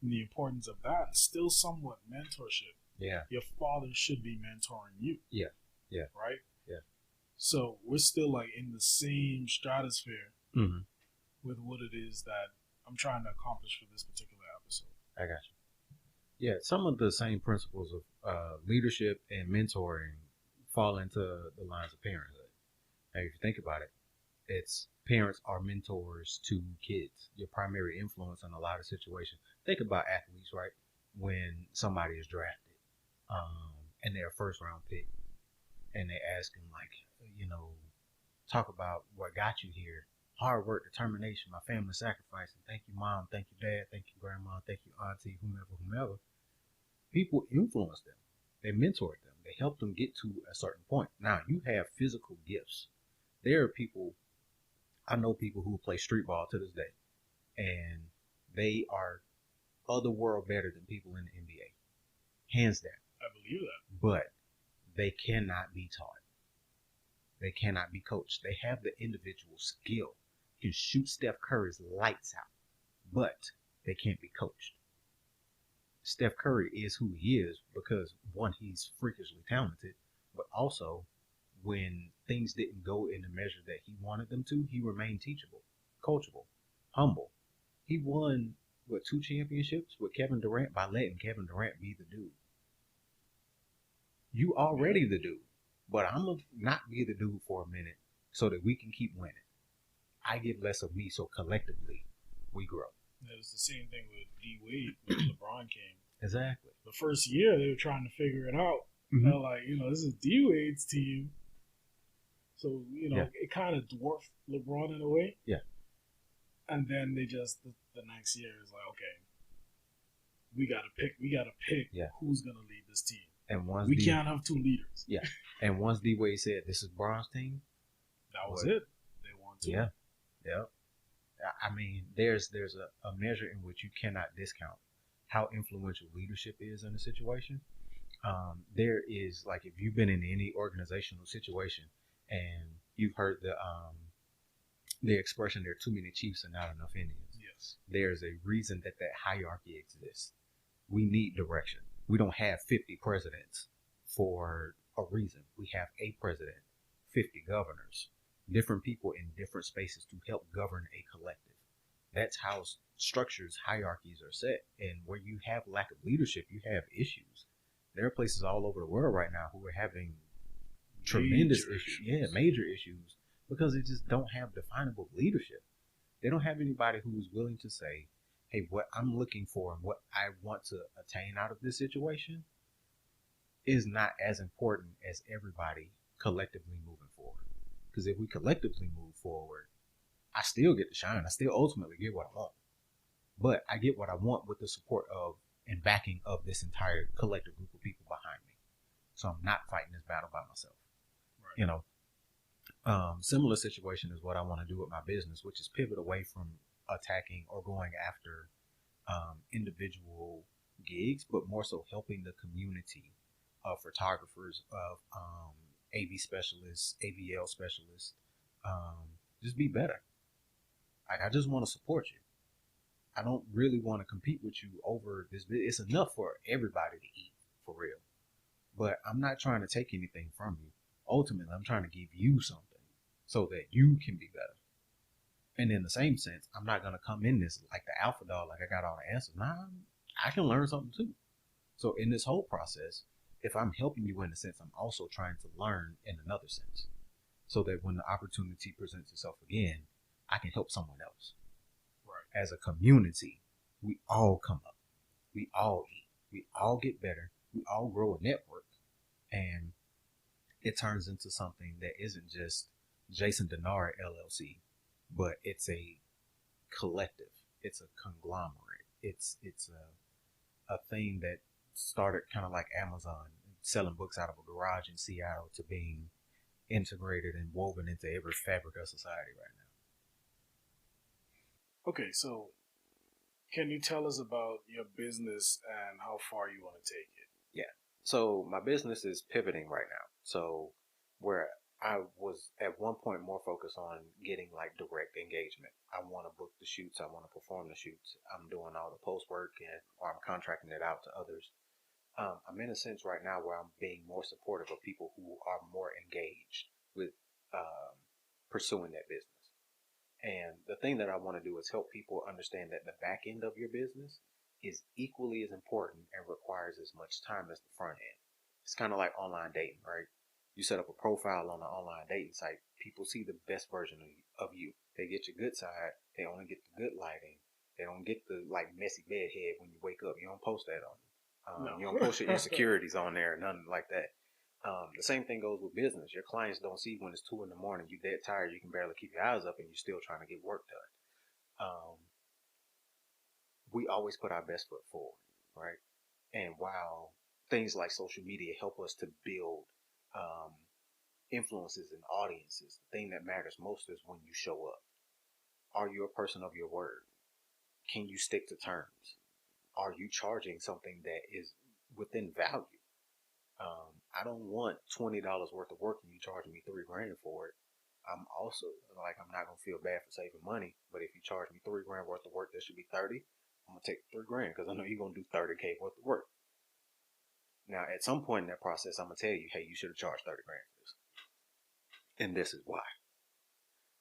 and the importance of that, it's still somewhat mentorship. Yeah. Your father should be mentoring you. Yeah. Yeah. Right? Yeah. So we're still in the same stratosphere mm-hmm. with what it is that I'm trying to accomplish for this particular episode. I got you. Yeah, some of the same principles of leadership and mentoring fall into the lines of parenthood. Now, if you think about it, it's parents are mentors to kids, your primary influence in a lot of situations. Think about athletes, right? When somebody is drafted and they're a first-round pick, and they ask them, talk about what got you here. Hard work, determination, my family sacrificing. Thank you, Mom. Thank you, Dad. Thank you, Grandma. Thank you, Auntie, whomever. People influence them. They mentored them. They helped them get to a certain point. Now, you have physical gifts. There are people, I know people who play street ball to this day, and they are otherworld better than people in the NBA. Hands down. I believe that. But they cannot be taught. They cannot be coached. They have the individual skill. You can shoot Steph Curry's lights out, but they can't be coached. Steph Curry is who he is because one, he's freakishly talented, but also when things didn't go in the measure that he wanted them to, he remained teachable, coachable, humble. He won what, 2 championships with Kevin Durant by letting Kevin Durant be the dude. You already the dude, but I'm gonna not be the dude for a minute so that we can keep winning. I get less of me, so collectively we grow. It was the same thing with D Wade when LeBron came. Exactly. The first year they were trying to figure it out. Mhm. They're like, this is D Wade's team, so Yeah. it kind of dwarfed LeBron in a way. Yeah. And then they just the next year is like, okay, we gotta pick Yeah. who's gonna lead this team. And once We can't have two leaders. Yeah. And once D Wade said this is Bron's team, that was it. They won two. Yeah. Yeah. I mean, there's a measure in which you cannot discount how influential leadership is in a situation. There is, like, if you've been in any organizational situation and you've heard the expression, there are too many chiefs and not enough Indians. Yes. There's a reason that hierarchy exists. We need direction. We don't have 50 presidents for a reason. We have a president, 50 governors, different people in different spaces to help govern a collective. That's how structures, hierarchies are set. And where you have lack of leadership, you have issues. There are places all over the world right now who are having tremendous issues. Yeah, major issues, because they just don't have definable leadership. They don't have anybody who's willing to say, hey, what I'm looking for and what I want to attain out of this situation is not as important as everybody collectively moving forward. Because if we collectively move forward, I still get to shine. I still ultimately get what I want. But I get what I want with the support of and backing of this entire collective group of people behind me. So I'm not fighting this battle by myself. Right. Similar situation is what I want to do with my business, which is pivot away from attacking or going after individual gigs, but more so helping the community of photographers, of AV specialists, AVL specialists, just be better. I just want to support you. I don't really want to compete with you over this. It's enough for everybody to eat, for real. But I'm not trying to take anything from you. Ultimately, I'm trying to give you something so that you can be better. And in the same sense, I'm not going to come in this like the alpha dog, like I got all the answers. Nah, I can learn something too. So in this whole process, if I'm helping you in a sense, I'm also trying to learn in another sense. So that when the opportunity presents itself again, I can help someone else. Right. As a community, we all come up. We all eat. We all get better. We all grow a network. And it turns into something that isn't just Jason Dennard LLC, but it's a collective. It's a conglomerate. It's a thing that started kind of like Amazon, selling books out of a garage in Seattle, to being integrated and woven into every fabric of society right now. Okay, so can you tell us about your business and how far you want to take it? Yeah. So my business is pivoting right now. So where I was at one point more focused on getting like direct engagement. I want to book the shoots. I want to perform the shoots. I'm doing all the post work or I'm contracting it out to others. I'm in a sense right now where I'm being more supportive of people who are more engaged with pursuing that business. And the thing that I want to do is help people understand that the back end of your business is equally as important and requires as much time as the front end. It's kind of like online dating, right? You set up a profile on an online dating site. People see the best version of you. They get your good side. They only get the good lighting. They don't get the like messy bed head when you wake up. You don't post that on. No. You don't post your insecurities on there, nothing like that. The same thing goes with business. Your clients don't see when it's 2 a.m, you're dead tired, you can barely keep your eyes up, and you're still trying to get work done. We always put our best foot forward, right? And while things like social media help us to build influences and audiences, the thing that matters most is when you show up. Are you a person of your word? Can you stick to terms? Are you charging something that is within value? I don't want $20 worth of work and you charging me $3,000 for it. I'm also like, I'm not gonna feel bad for saving money, but if you charge me $3,000 worth of work, that should be 30. I'm gonna take $3,000 because I know you're gonna do $30K worth of work. Now, at some point in that process, I'm gonna tell you, hey, you should have charged $30,000 for this, and this is why.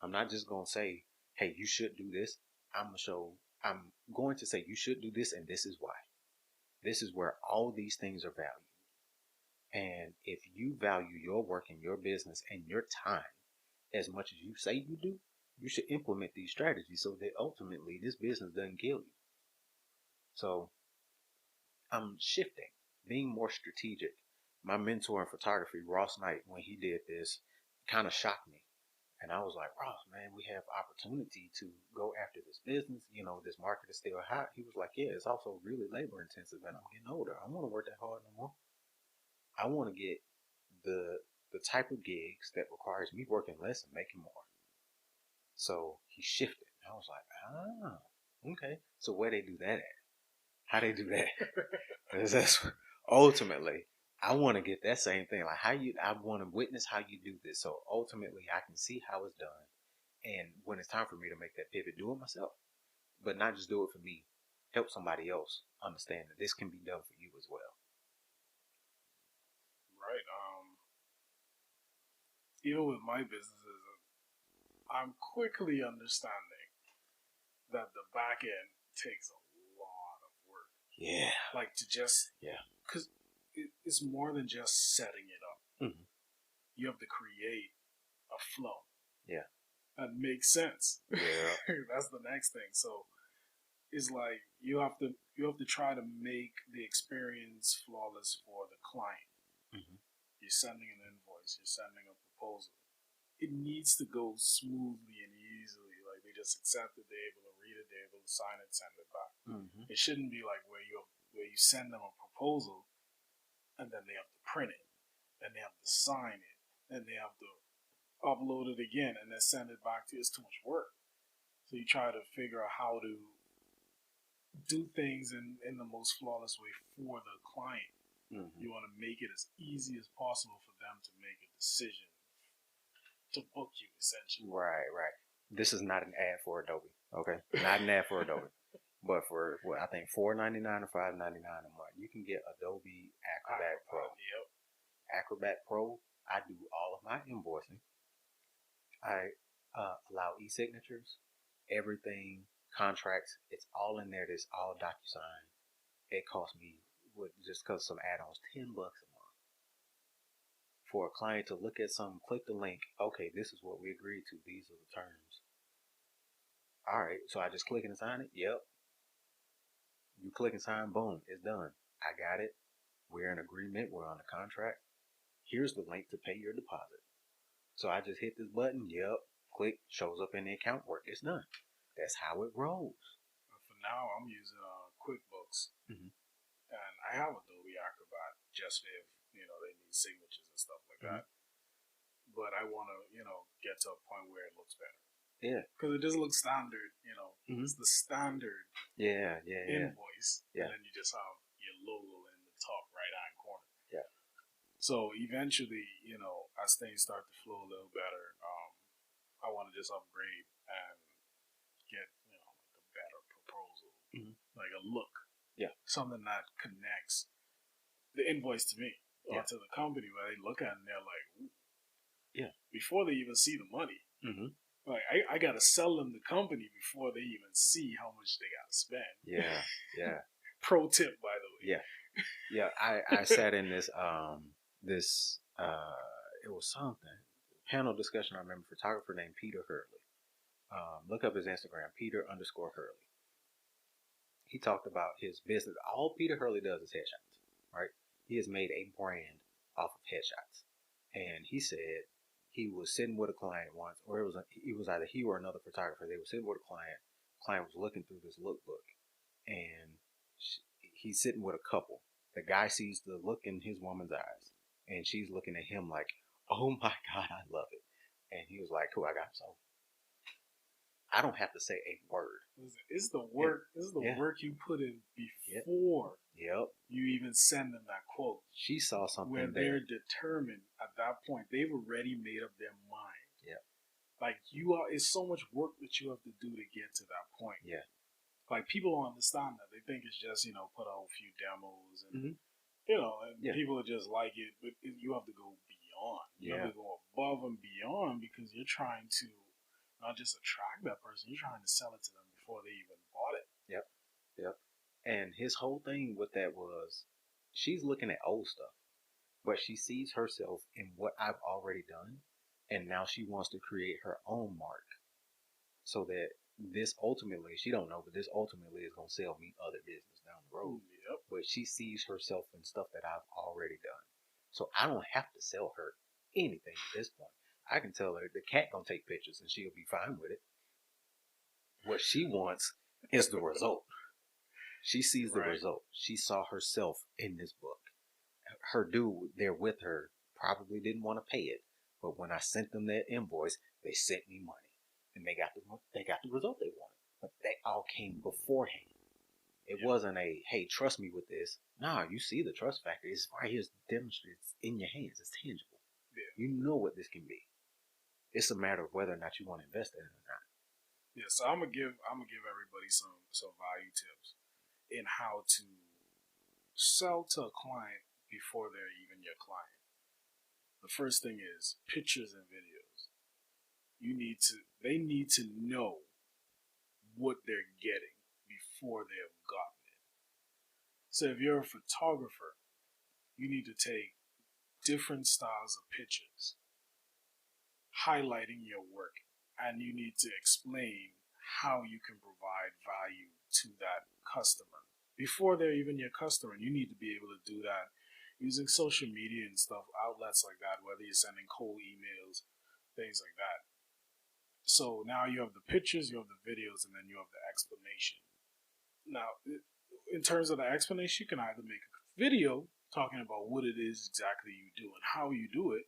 I'm not just gonna say, hey, you should do this. I'm going to say you should do this, and this is why. This is where all these things are valued. And if you value your work and your business and your time as much as you say you do, you should implement these strategies so that ultimately this business doesn't kill you. So I'm shifting, being more strategic. My mentor in photography, Ross Knight, when he did this, kind of shocked me. And I was like, Ross, man, we have opportunity to go after this business. You know, this market is still hot. He was like, yeah, it's also really labor intensive, and I'm getting older. I don't want to work that hard no more. I want to get the type of gigs that requires me working less and making more. So he shifted. I was like, okay. So where they do that at? How they do that? That's ultimately, I want to get that same thing. Like I want to witness how you do this. So ultimately, I can see how it's done. And when it's time for me to make that pivot, do it myself. But not just do it for me. Help somebody else understand that this can be done for you as well. Right. Even with my businesses, I'm quickly understanding that the back end takes a lot of work. Yeah. Like to just, because it's more than just setting it up. Mm-hmm. You have to create a flow. Yeah. That makes sense. Yeah. That's the next thing. So it's like you have to try to make the experience flawless for the client. Mm-hmm. You're sending an invoice, you're sending a proposal. It needs to go smoothly and easily. Like they just accept it, they're able to read it, they're able to sign it, send it back. Mm-hmm. It shouldn't be like where you send them a proposal and then they have to print it, then they have to sign it, then they have to upload it again and then send it back to you. It's too much work. So you try to figure out how to do things in the most flawless way for the client. Mm-hmm. You want to make it as easy as possible for them to make a decision to book you, essentially. Right. This is not an ad for Adobe, okay? Not an ad for Adobe. But for what I think $4.99 or $5.99 a month, you can get Adobe Acrobat Pro. Yep. Acrobat Pro, I do all of my invoicing. I allow e-signatures, everything, contracts. It's all in there. It's all DocuSign. It costs me, just because some add-ons, $10 a month. For a client to look at something, click the link. Okay, this is what we agreed to. These are the terms. All right, so I just click and sign it. Yep. You click and sign, boom, it's done. I got it. We're in agreement. We're on a contract. Here's the link to pay your deposit. So I just hit this button. Yep. Click. Shows up in the account. Work is done. That's how it rolls. For now, I'm using QuickBooks. Mm-hmm. And I have Adobe Acrobat just if, they need signatures and stuff like that. But I want to, get to a point where it looks better. Yeah. Because it doesn't look standard, It's the standard invoice. Yeah. And then you just have your logo in the top right-hand corner. Yeah. So eventually, as things start to flow a little better, I want to just upgrade and get, like a better proposal. Mm-hmm. Like a look. Yeah. Something that connects the invoice to me or to the company, where they look at it and they're like, ooh. Yeah. Before they even see the money. Mm-hmm. Like, I got to sell them the company before they even see how much they got to spend. Yeah. Yeah. Pro tip, by the way. Yeah. Yeah. I sat in this, it was something, panel discussion. I remember, photographer named Peter Hurley. Look up his Instagram, Peter_Hurley. He talked about his business. All Peter Hurley does is headshots, right? He has made a brand off of headshots. And he said he was sitting with a client once, or it was either he or another photographer. They were sitting with a client. The client was looking through this lookbook, and he's sitting with a couple. The guy sees the look in his woman's eyes, and she's looking at him like, "Oh my God, I love it." And he was like, "Cool, I got it." So I don't have to say a word. It's the work. This is the work you put in before. Yep. You even send them that quote. She saw something where they're determined at that point. They've already made up their mind. Yeah. Like it's so much work that you have to do to get to that point. Yeah. like people don't understand that. They think it's just, you know, put out a few demos and Mm-hmm. you know, and Yeah. people just like it, but you have to go beyond. You have to go above and beyond because you're trying to not just attract that person, you're trying to sell it to them before they even bought it. Yep. Yep. And his whole thing with that was she's looking at old stuff, but she sees herself in what I've already done. And now she wants to create her own mark so that this ultimately, she don't know, but this ultimately is going to sell me other business down the road. Yep. But she sees herself in stuff that I've already done. So I don't have to sell her anything at this point. I can tell her the cat gonna take pictures and she'll be fine with it. What she wants is the result. She sees the result. She saw herself in this book. Her dude there with her probably didn't want to pay it, but when I sent them that invoice, they sent me money, and they got the result they wanted. But they all came beforehand. It wasn't a, hey, trust me with this. Nah, you see the trust factor. It's right here demonstrated. It's in your hands. It's tangible. Yeah. You know what this can be. It's a matter of whether or not you want to invest in it or not. Yeah, so I'm gonna give everybody some value tips in how to sell to a client before they're even your client. The first thing is pictures and videos. They need to know what they're getting before they have gotten it. So if you're a photographer, you need to take different styles of pictures, highlighting your work, and you need to explain how you can provide value to that customer before they're even your customer. And you need to be able to do that using social media and stuff, outlets like that, whether you're sending cold emails, things like that. So now you have the pictures, you have the videos, and then you have the explanation. Now, in terms of the explanation, you can either make a video talking about what it is exactly you do and how you do it,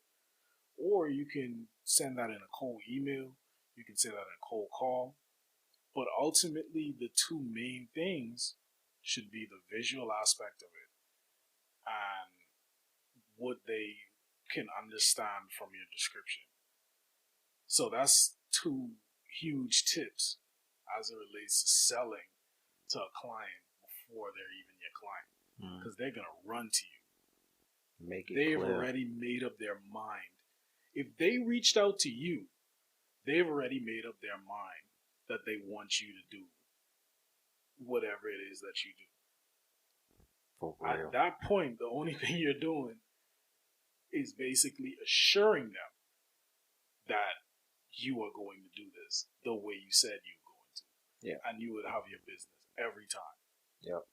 or you can send that in a cold email, you can send that in a cold call. But ultimately, the two main things should be the visual aspect of it and what they can understand from your description. So that's two huge tips as it relates to selling to a client before they're even your client, because they're going to run to you. They've already made up their mind. If they reached out to you, they've already made up their mind that they want you to do whatever it is that you do. At that point, the only thing you're doing is basically assuring them that you are going to do this the way you said you were going to. Yeah. And you would have your business every time. Yep.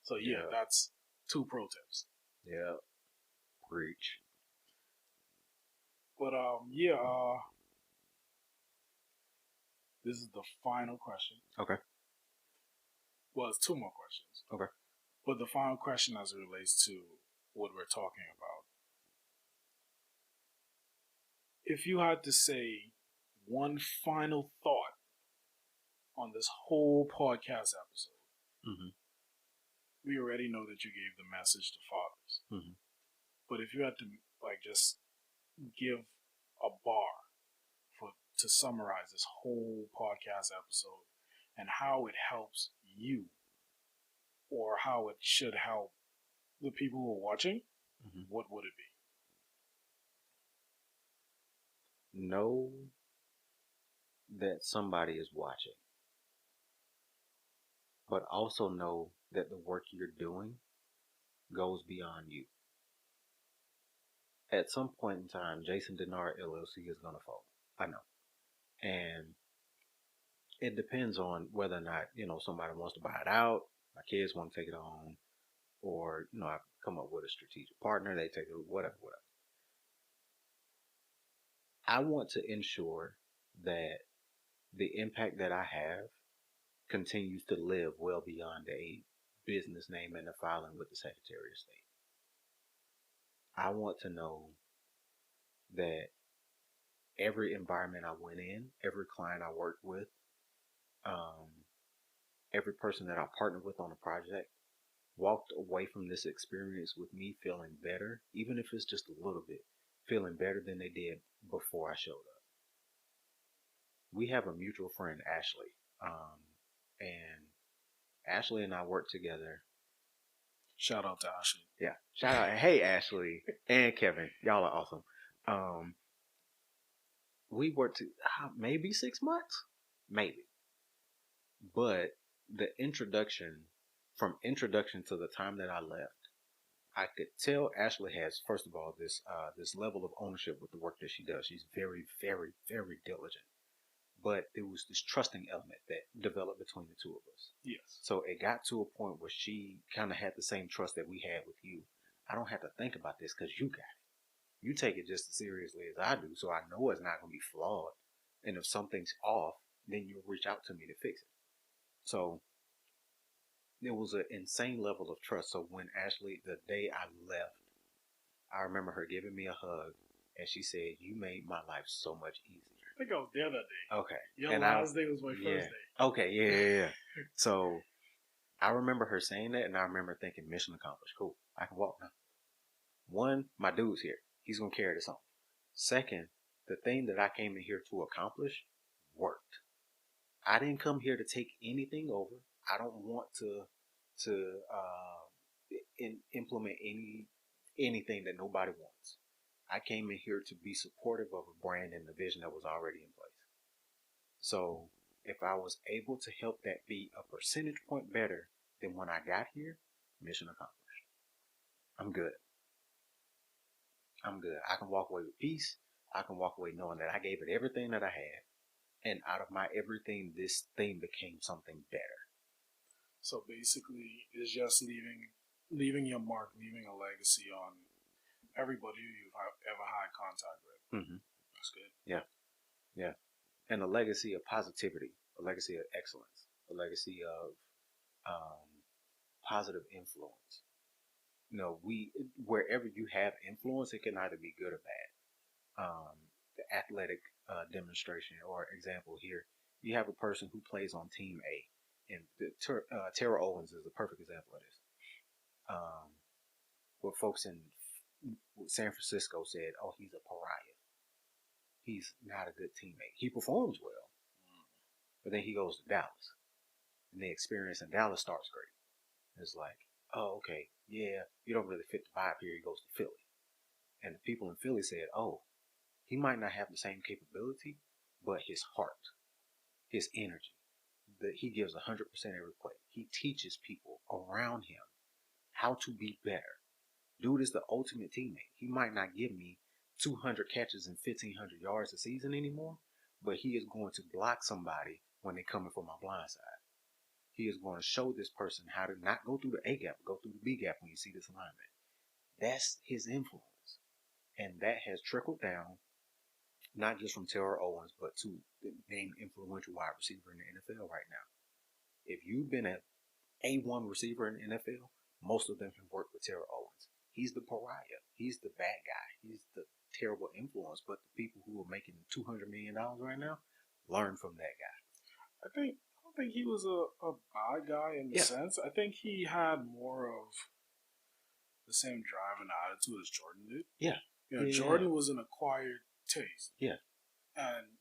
So yeah, that's 2 pro tips. Yeah. Preach. But this is the final question. Okay. Well, it's 2 more questions. Okay. But the final question as it relates to what we're talking about. If you had to say one final thought on this whole podcast episode, we already know that you gave the message to fathers. But if you had to just give a bar to summarize this whole podcast episode and how it helps you or how it should help the people who are watching, what would it be? Know that somebody is watching, but also know that the work you're doing goes beyond you. At some point in time, Jason Dennard LLC is going to fall. I know. And it depends on whether or not, somebody wants to buy it out, my kids want to take it on, or, I come up with a strategic partner, they take it, whatever. I want to ensure that the impact that I have continues to live well beyond a business name and a filing with the Secretary of State. I want to know that every environment I went in, every client I worked with, every person that I partnered with on a project walked away from this experience with me feeling better, even if it's just a little bit, feeling better than they did before I showed up. We have a mutual friend, Ashley, and Ashley and I worked together. Shout out to Ashley. Yeah. Shout out. Hey, Ashley and Kevin. Y'all are awesome. We worked maybe 6 months, maybe. But the from introduction to the time that I left, I could tell Ashley has, first of all, this level of ownership with the work that she does. She's very, very, very diligent. But there was this trusting element that developed between the two of us. Yes. So it got to a point where she kind of had the same trust that we had with you. I don't have to think about this because you got it. You take it just as seriously as I do, so I know it's not going to be flawed. And if something's off, then you'll reach out to me to fix it. So there was an insane level of trust. So when Ashley, the day I left, I remember her giving me a hug, and she said, "You made my life so much easier." I think I was there that day. Okay. Your last day was my first day. Okay, yeah. So I remember her saying that, and I remember thinking, mission accomplished. Cool. I can walk now. One, my dude's here. He's going to carry this on. Second, the thing that I came in here to accomplish worked. I didn't come here to take anything over. I don't want to implement anything that nobody wants. I came in here to be supportive of a brand and the vision that was already in place. So if I was able to help that be a percentage point better than when I got here, mission accomplished. I'm good. I can walk away with peace. I can walk away knowing that I gave it everything that I had. And out of my everything, this thing became something better. So basically, it's just leaving your mark, leaving a legacy on everybody you've ever had contact with. Mm-hmm. That's good. Yeah. And a legacy of positivity, a legacy of excellence, a legacy of positive influence. Wherever you have influence, it can either be good or bad. The athletic demonstration or example here, you have a person who plays on Team A, and Tara Owens is a perfect example of this. What folks in San Francisco said, "Oh, he's a pariah. He's not a good teammate. He performs well, but then he goes to Dallas, and the experience in Dallas starts great. It's like, oh, okay, yeah, you don't really fit the vibe here." He goes to Philly, and the people in Philly said, "Oh, he might not have the same capability, but his heart, his energy, that he gives 100% every play. He teaches people around him how to be better. Dude is the ultimate teammate. He might not give me 200 catches and 1,500 yards a season anymore, but he is going to block somebody when they're coming from my blind side. He is going to show this person how to not go through the A gap, go through the B gap when you see this alignment." That's his influence. And that has trickled down, not just from Tara Owens, but to the named influential wide receiver in the NFL right now. If you've been an A1 receiver in the NFL, most of them have worked with Tara Owens. He's the pariah. He's the bad guy. He's the terrible influence. But the people who are making $200 million right now learn from that guy. I don't think he was a bad guy in the sense. I think he had more of the same drive and attitude as Jordan did. Yeah. Jordan was an acquired taste. Yeah. And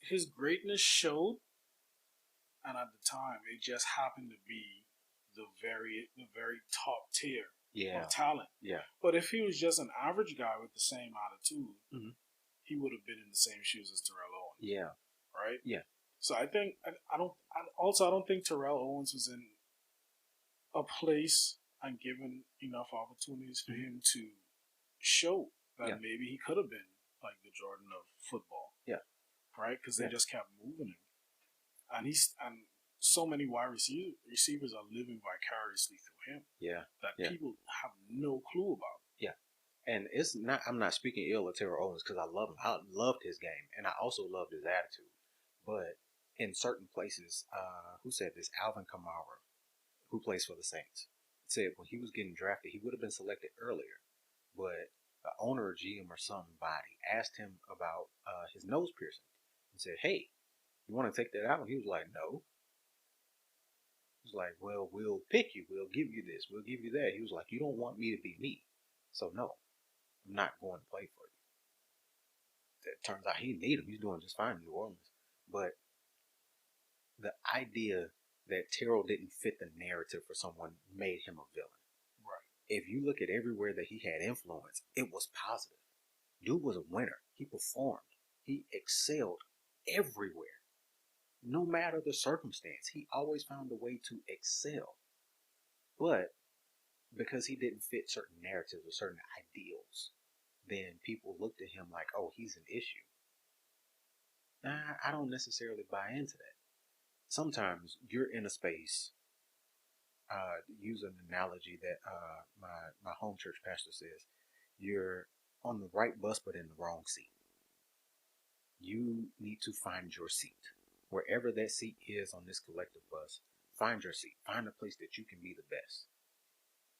his greatness showed, and at the time, it just happened to be the very top tier of talent. Yeah. But if he was just an average guy with the same attitude, he would have been in the same shoes as Terrell Owens. Yeah. Right? Yeah. So I think I don't think Terrell Owens was in a place and given enough opportunities for him to show that maybe he could have been like the Jordan of football. Yeah. Right? Because they just kept moving him. And so many wide receivers are living vicariously through him. Yeah. That people have no clue about. Yeah. And I'm not speaking ill of Terrell Owens because I love him. I loved his game, and I also loved his attitude. But in certain places, who said this? Alvin Kamara, who plays for the Saints, said when he was getting drafted, he would have been selected earlier, but the owner or GM or somebody asked him about his nose piercing and said, "Hey, you want to take that out?" And he was like, "No." He was like, "Well, we'll pick you. We'll give you this. We'll give you that." He was like, "You don't want me to be me. So no, I'm not going to play for you." It turns out he didn't need him. He's doing just fine in New Orleans. But the idea that Terrell didn't fit the narrative for someone made him a villain. Right. If you look at everywhere that he had influence, it was positive. Dude was a winner. He performed. He excelled everywhere. No matter the circumstance, he always found a way to excel. But because he didn't fit certain narratives or certain ideals, then people looked at him like, oh, he's an issue. I don't necessarily buy into that. Sometimes you're in a space, use an analogy that my home church pastor says, you're on the right bus but in the wrong seat. You need to find your seat. Wherever that seat is on this collective bus, find your seat. Find a place that you can be the best,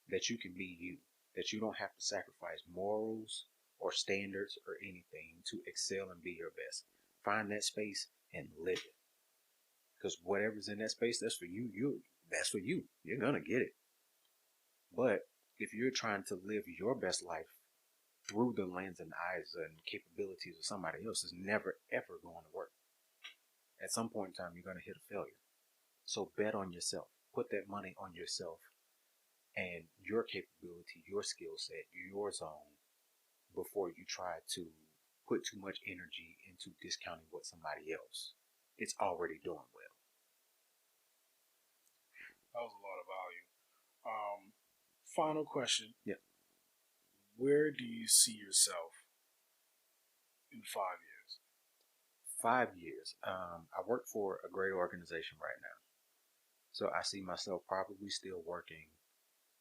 that you can be you, that you don't have to sacrifice morals or standards or anything to excel and be your best. Find that space and live it. Because whatever's in that space, that's for you. That's for you. You're going to get it. But if you're trying to live your best life through the lens and eyes and capabilities of somebody else, it's never, ever going to work. At some point in time, you're going to hit a failure. So bet on yourself. Put that money on yourself and your capability, your skill set, your zone, before you try to put too much energy into discounting what somebody else is already doing well. That was a lot of value. Final question. Yeah. Where do you see yourself in 5 years? 5 years. I work for a great organization right now. So I see myself probably still working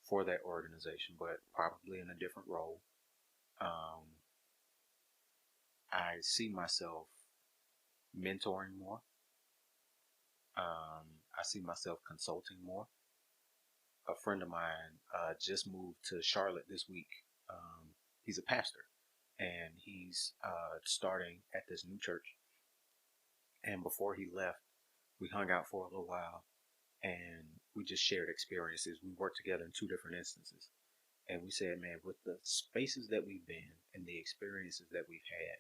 for that organization, but probably in a different role. I see myself mentoring more. I see myself consulting more. A friend of mine just moved to Charlotte this week. He's a pastor, and he's starting at this new church. And before he left, we hung out for a little while, and we just shared experiences. We worked together in 2 different instances. And we said, man, with the spaces that we've been and the experiences that we've had,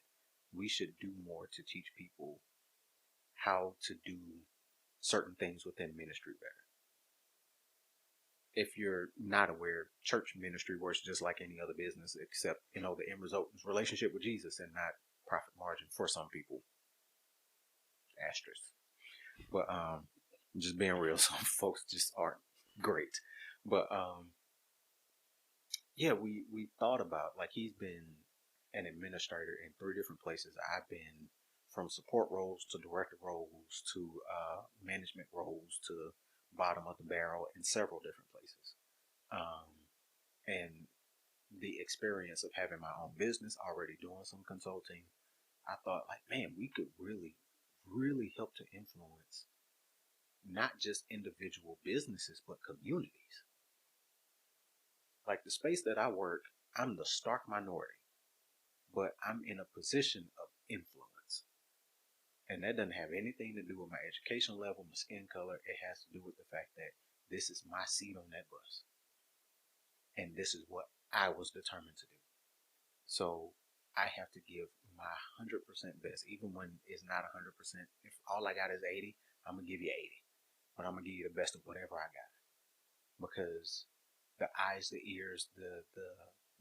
we should do more to teach people how to do certain things within ministry better. If you're not aware, church ministry works just like any other business, except, the end result is relationship with Jesus and not profit margin for some people. Asterisk. But just being real, some folks just aren't great. But yeah, we thought about, like, he's been an administrator in 3 different places. I've been from support roles to director roles to management roles to bottom of the barrel in several different places. And the experience of having my own business, already doing some consulting, I thought, like, man, we could really, really help to influence not just individual businesses, but communities. Like the space that I work, I'm the stark minority, but I'm in a position of influence. And that doesn't have anything to do with my education level, my skin color. It has to do with the fact that this is my seat on that bus. And this is what I was determined to do. So I have to give my 100% best, even when it's not 100%. If all I got is 80, I'm going to give you 80. But I'm going to give you the best of whatever I got. Because the eyes, the ears, the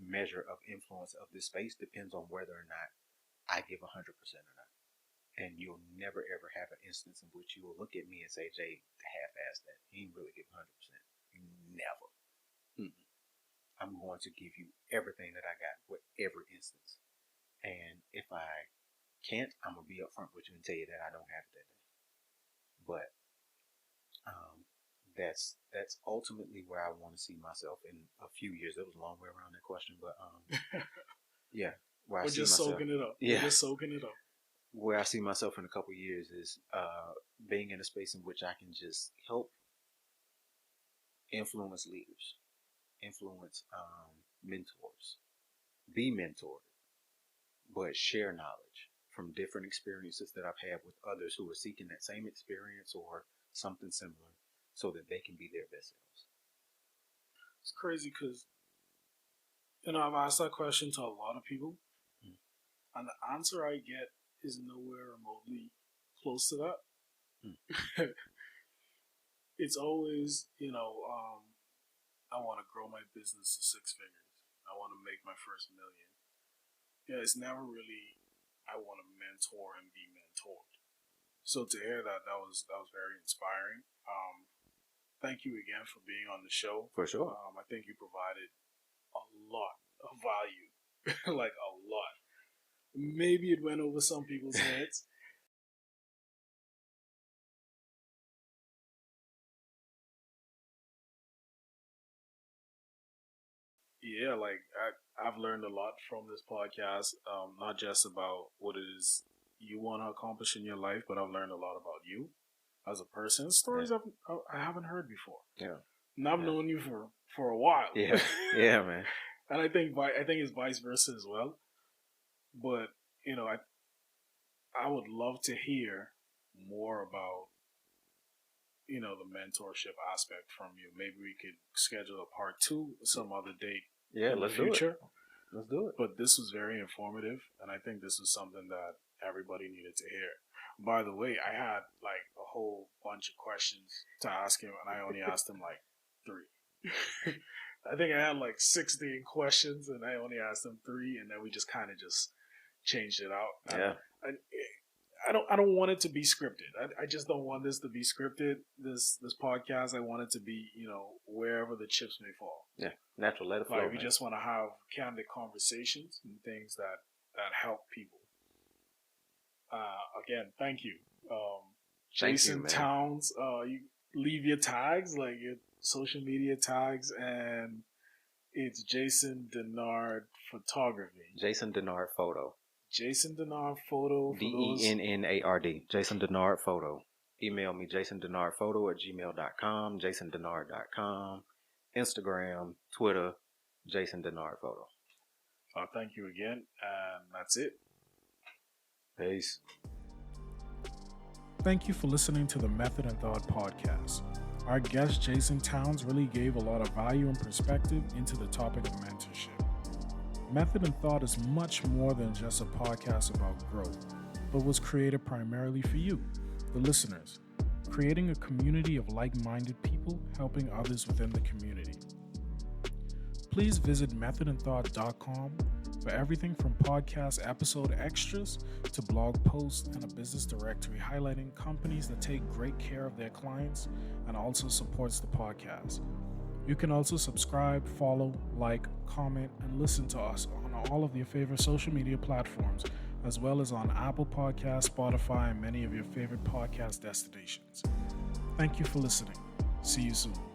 measure of influence of this space depends on whether or not I give 100% or not. And you'll never ever have an instance in which you will look at me and say, Jay, half-ass that. He ain't really give 100%. Never. I'm going to give you everything that I got with every instance. And if I can't, I'm going to be upfront with you and tell you that I don't have it that day. But that's ultimately where I want to see myself in a few years. That was a long way around that question, but yeah. We're just soaking it up. Yeah. We're just soaking it up. Where I see myself in a couple of years is being in a space in which I can just help influence leaders, influence mentors, be mentored, but share knowledge from different experiences that I've had with others who are seeking that same experience or something similar so that they can be their best selves. It's crazy because, I've asked that question to a lot of people, and the answer I get is nowhere remotely close to that. it's always, I want to grow my business to six figures. I want to make my first million. Yeah, it's never really, I want to mentor and be mentored. So to hear that was very inspiring. Thank you again for being on the show. For sure. I think you provided a lot of value, like a lot. Maybe it went over some people's heads. Yeah, like I've learned a lot from this podcast, not just about what it is you want to accomplish in your life, but I've learned a lot about you as a person. Stories I haven't heard before. Yeah. And I've known you for a while. Yeah. Yeah, man. And I think it's vice versa as well. But I would love to hear more about the mentorship aspect from you. Maybe we could schedule a part 2 some other date. Yeah, let's do it. Let's do it. But this was very informative, and I think this was something that everybody needed to hear. By the way, I had like a whole bunch of questions to ask him, and I only asked him like 3. I think I had like 16 questions, and I only asked him 3, and then we just kind of just changed it out. Yeah. I don't want it to be scripted. I just don't want this to be scripted. This podcast, I want it to be, wherever the chips may fall. Yeah, natural, let it flow. Like we just want to have candid conversations and things that help people. Again, thank you, Jason Towns. You leave your tags, like your social media tags, and it's Jason Dennard Photography. Jason Dennard Photo. Jason Dennard Photo. Dennard. Jason Dennard Photo. Email me, jasondennardphoto@gmail.com, jasondennard.com, Instagram, Twitter, Jason Dennard Photo. Thank you again, and that's it. Peace. Thank you for listening to the Method and Thought podcast. Our guest, Jason Towns, really gave a lot of value and perspective into the topic of mentorship. Method and Thought is much more than just a podcast about growth, but was created primarily for you, the listeners, creating a community of like-minded people helping others within the community. Please visit methodandthought.com for everything from podcast episode extras to blog posts and a business directory highlighting companies that take great care of their clients and also supports the podcast. You can also subscribe, follow, like, comment, and listen to us on all of your favorite social media platforms, as well as on Apple Podcasts, Spotify, and many of your favorite podcast destinations. Thank you for listening. See you soon.